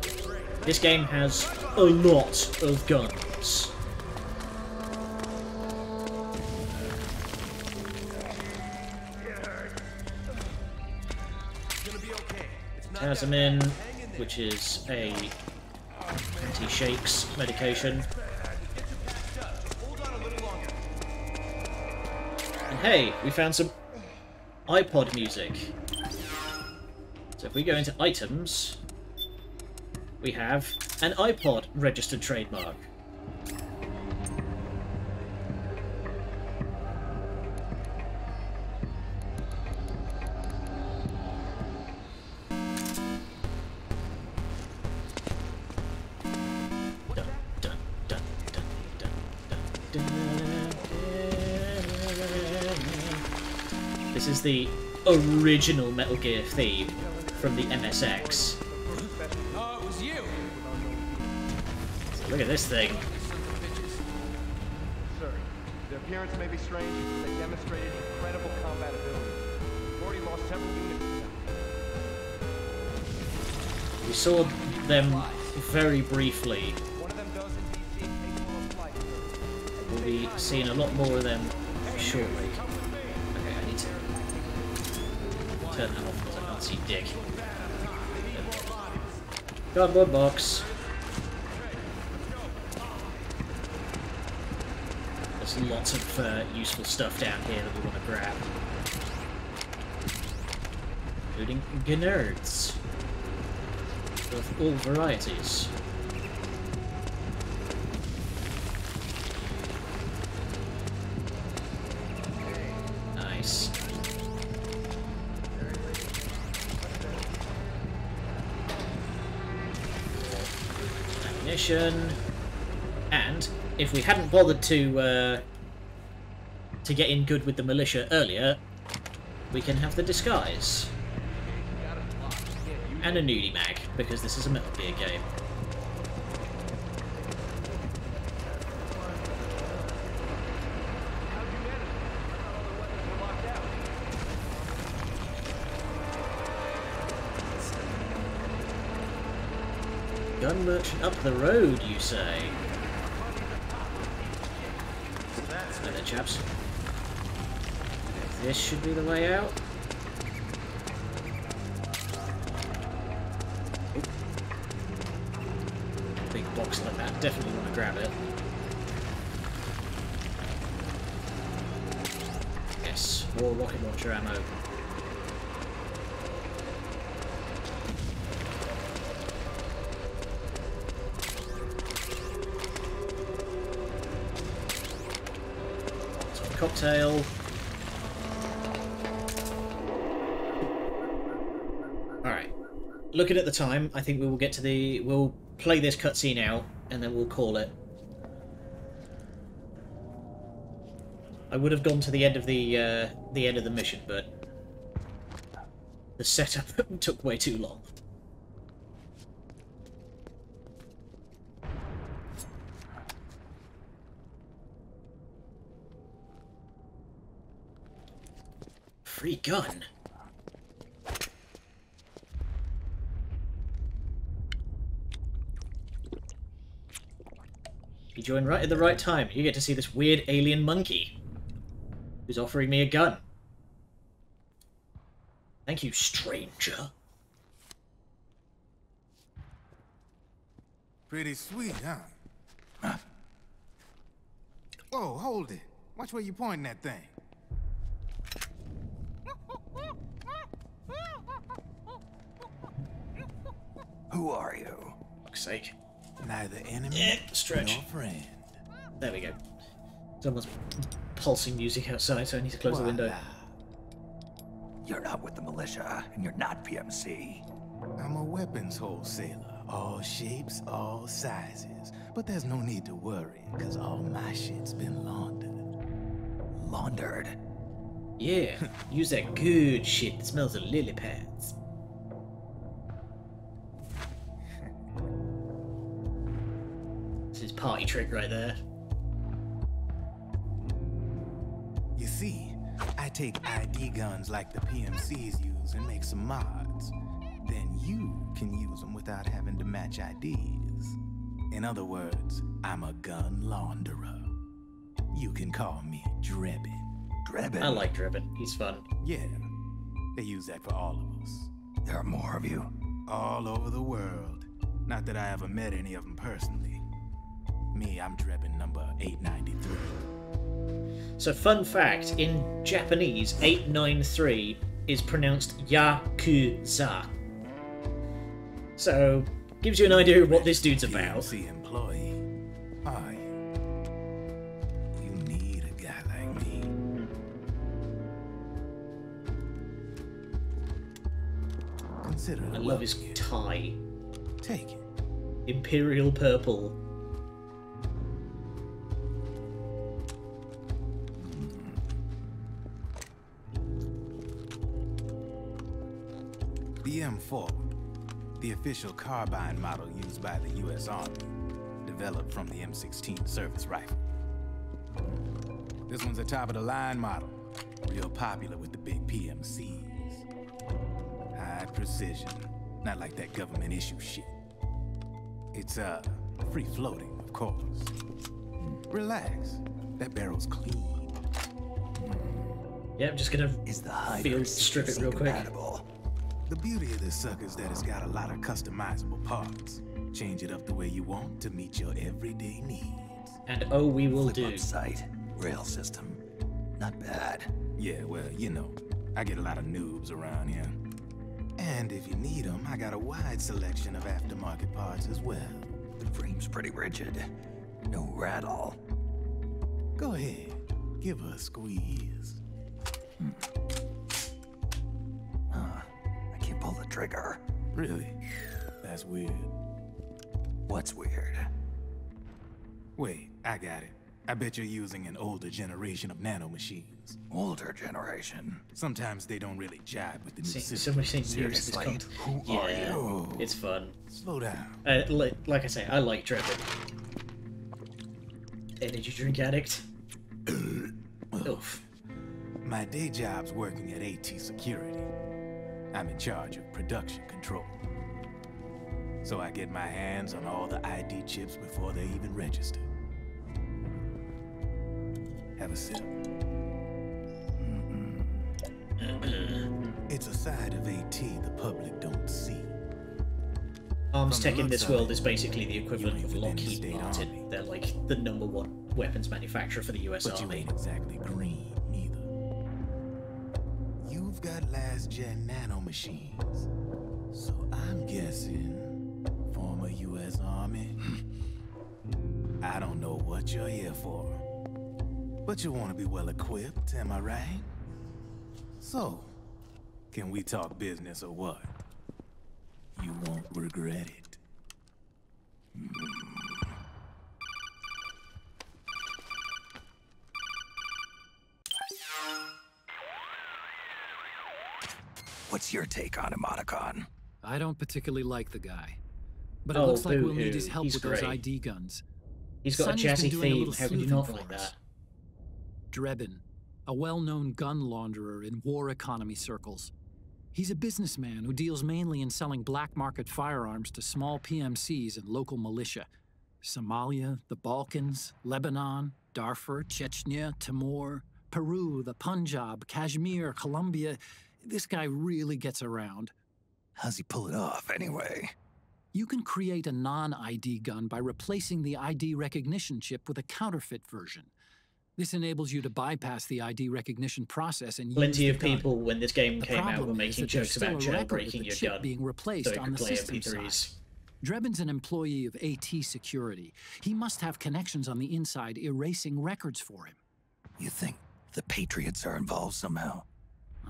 This game has a lot of guns. Tazamin, which is a anti-shakes medication. And hey, we found some iPod music. So if we go into items, we have an iPod registered trademark. This is the original Metal Gear theme from the MSX. Oh, it was you. So look at this thing. Sir, their appearance may be strange, but they demonstrated incredible combat ability. We've already lost several units to them. We saw them very briefly. One of them does indeed seem capable of flight. We'll be seeing a lot more of them shortly. Okay, I need to turn that off because I can't see dick. Cardboard box. There's lots of useful stuff down here that we want to grab. Including Gnerds. Of all varieties. Nice. Ammunition. And if we hadn't bothered to get in good with the militia earlier, we can have the disguise. And a nudie mag, because this is a Metal Gear game. Gun merchant up the road, you say? Hi there, chaps. This should be the way out. Big box like that, definitely want to grab it. More rocket launcher ammo. Some cocktail. Alright. Looking at the time, I think we will get to the... We'll play this cutscene out, and then we'll call it. I would have gone to the end of the mission, but the setup took way too long. Free gun. You joined right at the right time. You get to see this weird alien monkey who's offering me a gun. Thank you, stranger. Pretty sweet, huh? Oh, hold it. Watch where you pointing that thing. Who are you? Fuck's sake. Neither enemy stretch. nor friend. There we go. Someone's pulsing music outside, so I need to close the window. You're not with the militia, and you're not PMC. I'm a weapons wholesaler. All shapes, all sizes. But there's no need to worry, because all my shit's been laundered. Laundered? Yeah, use that good shit that smells of lily pads. This is party trick right there. You see, I take ID guns like the PMCs use and make some mods. Then you can use them without having to match IDs. In other words, I'm a gun launderer. You can call me Drebin. Drebin? I like Drebin. He's fun. Yeah, they use that for all of us. There are more of you? All over the world. Not that I ever met any of them personally. Me, I'm Drebin number 893. So, fun fact, in Japanese, 893 is pronounced Yakuza. So, gives you an idea of what this dude's about. PMC employee. Are you? You need a guy like me. Consider it. I love his tie. Take it. Imperial purple. The M4, the official carbine model used by the U.S. Army, developed from the M16 service rifle. This one's a top-of-the-line model, real popular with the big PMCs. High precision, not like that government-issue shit. It's, free-floating, of course. Relax, that barrel's clean. Yeah, I'm just gonna strip it real quick. The beauty of this sucker is that it's got a lot of customizable parts. Change it up the way you want to meet your everyday needs. And oh, we will do. Sight, rail system, not bad. Yeah, well, you know, I get a lot of noobs around here. And if you need them, I got a wide selection of aftermarket parts as well. The frame's pretty rigid. No rattle. Go ahead, give her a squeeze. I can't pull the trigger. Really? That's weird. What's weird? Wait, I got it. I bet you're using an older generation of nanomachines. Older generation? Sometimes they don't really jive with the new system. Somebody saying years this Seriously, who are you? It's fun. Slow down. Like I say, I like Drebin. Energy drink addict. Oof. My day job's working at AT Security. I'm in charge of production control. So I get my hands on all the ID chips before they even register. Have a sip. It's a side of AT the public don't see. Arms tech in this world is basically the equivalent of Lockheed Martin. They're like the #1 weapons manufacturer for the US But Army. you ain't exactly green, neither. got last-gen nanomachines. So I'm guessing former U.S. Army. I don't know what you're here for, but you want to be well-equipped, am I right? So, can we talk business or what? You won't regret it. What's your take on him, Otacon? I don't particularly like the guy. But it Oh, looks like we'll boo-hoo. need his help He's with those great. ID guns. He's got a Sonya's been jazzy doing a theme. little How could you sleuthing not for like us. that? Drebin, a well-known gun launderer in war economy circles. He's a businessman who deals mainly in selling black market firearms to small PMCs and local militia. Somalia, the Balkans, Lebanon, Darfur, Chechnya, Timor, Peru, the Punjab, Kashmir, Colombia. This guy really gets around. How's he pull it off, anyway? You can create a non-ID gun by replacing the ID recognition chip with a counterfeit version. This enables you to bypass the ID recognition process and Plenty use of the gun. people, when this game The came out, problem were is making that there's jokes about still a record of jailbreaking the your chip gun being so replaced it on could the play system side. MP3s. Drebin's an employee of AT Security. He must have connections on the inside erasing records for him. You think the Patriots are involved somehow?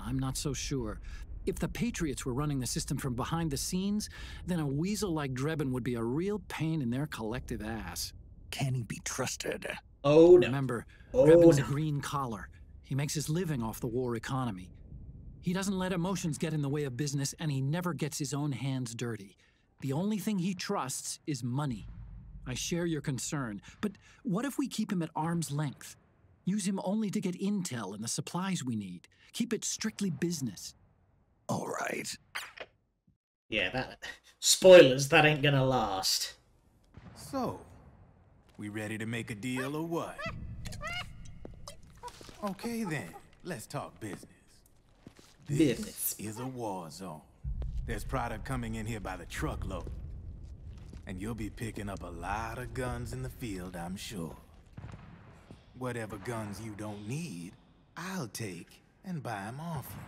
I'm not so sure. If the Patriots were running the system from behind the scenes, then a weasel like Drebin would be a real pain in their collective ass. Can he be trusted? Oh no. Remember, Oh, Drebin's no. a green collar. He makes his living off the war economy. He doesn't let emotions get in the way of business, and he never gets his own hands dirty. The only thing he trusts is money. I share your concern, but what if we keep him at arm's length? Use him only to get intel and the supplies we need. Keep it strictly business. All right. Yeah, that... Spoilers, that ain't gonna last. So, we ready to make a deal or what? Okay then, let's talk business. This is a war zone. There's product coming in here by the truckload. And you'll be picking up a lot of guns in the field, I'm sure. Whatever guns you don't need, I'll take and buy them off you.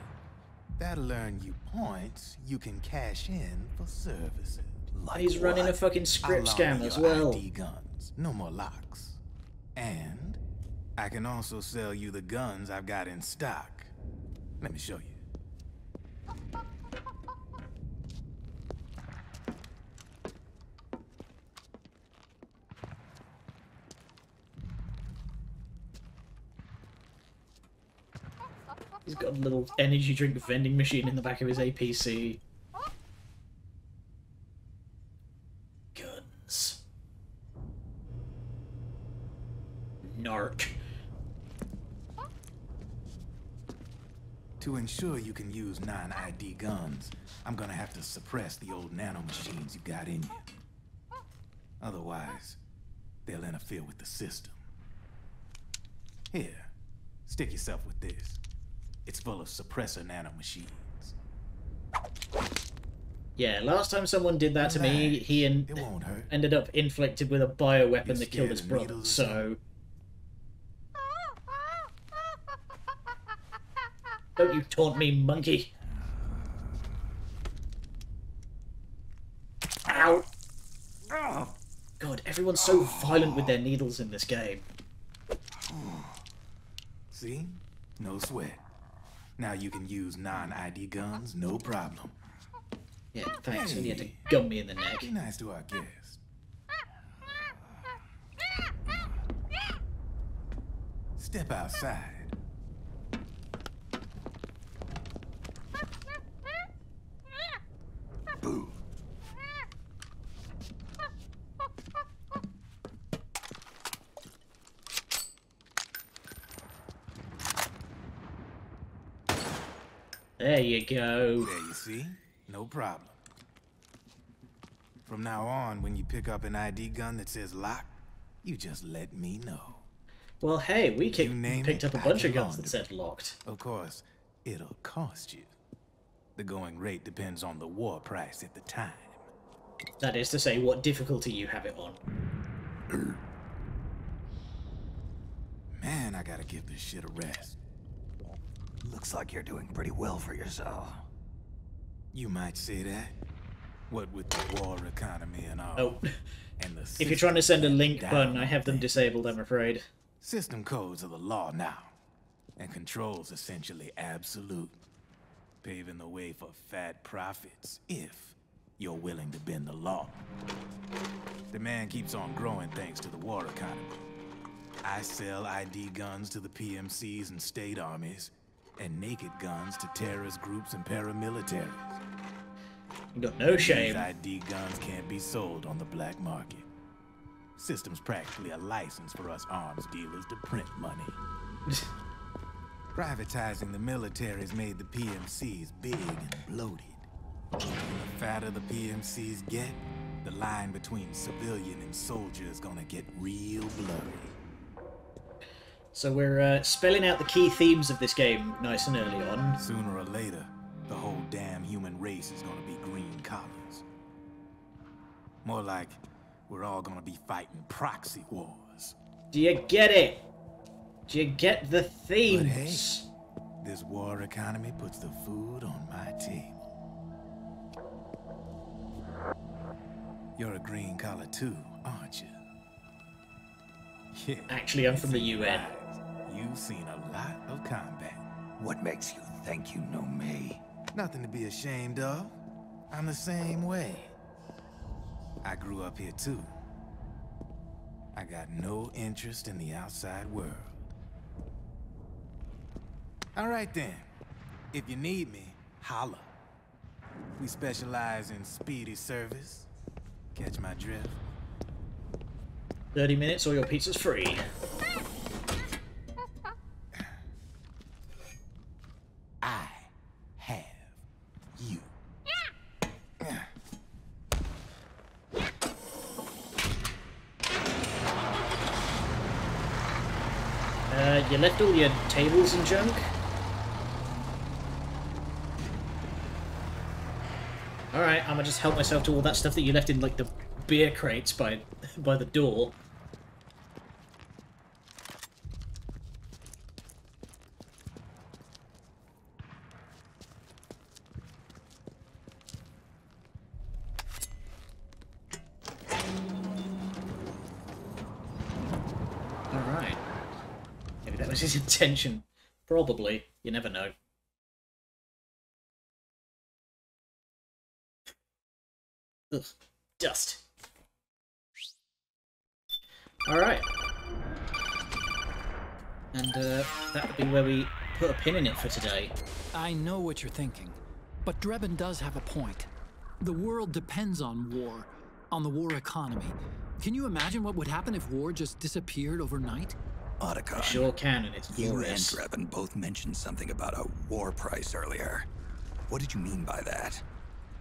That'll earn you points you can cash in for services. Like He's running a what? fucking script I'll scam honor as your well. ID guns, no more locks. And I can also sell you the guns I've got in stock. Let me show you. He's got a little energy drink vending machine in the back of his APC. Guns. Narc. To ensure you can use non-ID guns, I'm gonna have to suppress the old nanomachines you got in you. Otherwise, they'll interfere with the system. Here, stick yourself with this. It's full of suppressor nanomachines. Yeah, last time someone did that to me, he It won't hurt. ended up inflicted with a bioweapon You that killed scared his of brother, needles or so... Don't you taunt me, monkey. Ow! God, everyone's so violent with their needles in this game. See? No sweat. Now you can use non-ID guns, no problem. Yeah, thanks, and you had to gun me in the neck. Be nice to our guest. Step outside. Boo. There you go. There you see? No problem. From now on, when you pick up an ID gun that says lock, you just let me know. Well, hey, we You name picked it, up a I bunch of can guns launder that said locked. Of course, it'll cost you. The going rate depends on the war price at the time. That is to say, what difficulty you have it on. Man, I gotta give this shit a rest. Looks like you're doing pretty well for yourself. You might say that. What with the war economy and all. Oh. And the If you're trying to send a link down button, I on have them things. disabled, I'm afraid. System codes are the law now, and control's essentially absolute, paving the way for fat profits if you're willing to bend the law. Demand keeps on growing thanks to the war economy. I sell ID guns to the PMCs and state armies, and naked guns to terrorist groups and paramilitaries. You got no shame. These ID guns can't be sold on the black market. System's practically a license for us arms dealers to print money. Privatizing the military's made the PMCs big and bloated. The fatter the PMCs get, the line between civilian and soldier is gonna get real blurry. So we're spelling out the key themes of this game nice and early on. Sooner or later, the whole damn human race is gonna be green collars. More like we're all gonna be fighting proxy wars. Do you get it? Do you get the themes? But hey, this war economy puts the food on my table. You're a green collar too, aren't you? Yeah. Actually, I'm from the UN. You've seen a lot of combat. What makes you think you know me? Nothing to be ashamed of. I'm the same way. I grew up here too. I got no interest in the outside world. All right then. If you need me, holla. We specialize in speedy service. Catch my drift? 30 minutes or your pizza's free. I have you. You left all your tables and junk? Alright, I'm gonna just help myself to all that stuff that you left in, like, the beer crates by the door. Alright. Maybe that was his intention. Probably. You never know. Ugh. Dust. Alright. And that would be where we put a pin in it for today. I know what you're thinking, but Drebin does have a point. The world depends on war, on the war economy. Can you imagine what would happen if war just disappeared overnight? Otacon, Sure can, and it's you and glorious. Drebin both mentioned something about a war price earlier. What did you mean by that?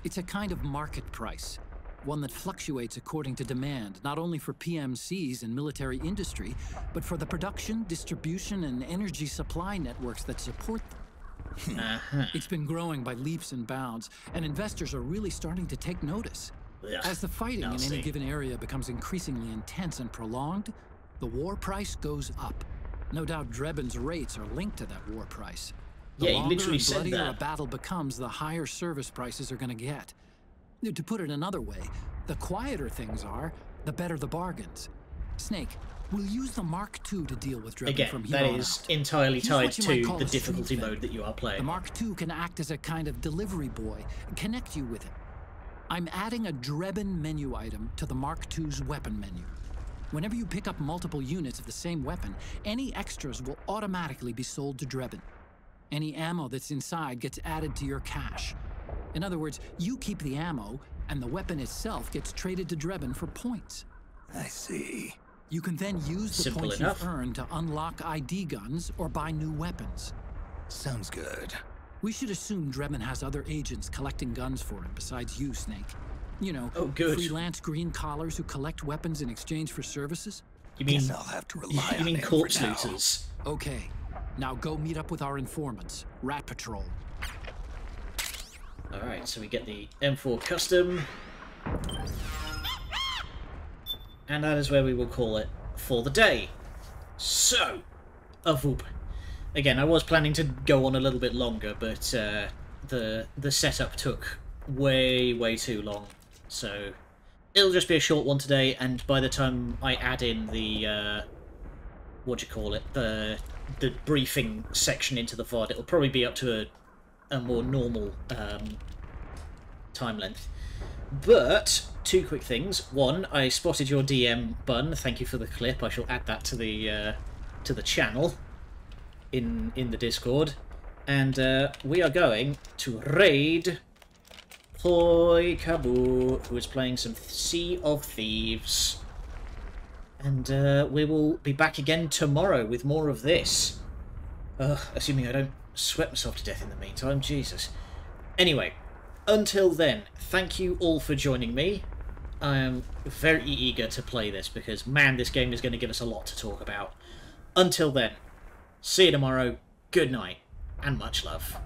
It's a kind of market price, one that fluctuates according to demand, not only for PMCs and military industry, but for the production, distribution, and energy supply networks that support them. It's been growing by leaps and bounds, and investors are really starting to take notice. Ugh, As the fighting in nasty. any given area becomes increasingly intense and prolonged, the war price goes up. No doubt Drebin's rates are linked to that war price. The Yeah, he longer literally and said bloodier that. a battle becomes, the higher service prices are going to get. To put it another way, the quieter things are, the better the bargains. Snake, we'll use the Mark II to deal with Drebin Again, from here that on is out. entirely Here's tied what you might to call the a street difficulty thing. mode that you are The playing. Mark II can act as a kind of delivery boy, connect you with it. I'm adding a Drebin menu item to the Mark II's weapon menu. Whenever you pick up multiple units of the same weapon, any extras will automatically be sold to Drebin. Any ammo that's inside gets added to your cache. In other words, you keep the ammo, and the weapon itself gets traded to Drebin for points. I see. You can then use the Simple points enough. you've earned to unlock ID guns or buy new weapons. Sounds good. We should assume Drebin has other agents collecting guns for him besides you, Snake. You know, Oh, good. freelance green collars who collect weapons in exchange for services. You mean, Guess I'll have to rely you on mean him for corpse now. looters? Okay, now go meet up with our informants, Rat Patrol. Alright, so we get the M4 Custom. And that is where we will call it for the day. So, Avoop. Again, I was planning to go on a little bit longer, but the setup took way too long. So it'll just be a short one today, and by the time I add in the what do you call it, the briefing section into the VOD, it'll probably be up to a more normal time length. But two quick things. One, I spotted your DM, Bun. Thank you for the clip. I shall add that to the channel in the Discord. And we are going to raid Hoi Kabu, who is playing some Sea of Thieves. And we will be back again tomorrow with more of this. Assuming I don't sweat myself to death in the meantime. Jesus. Anyway, until then, thank you all for joining me. I am very eager to play this because, man, this game is going to give us a lot to talk about. Until then, see you tomorrow, good night, and much love.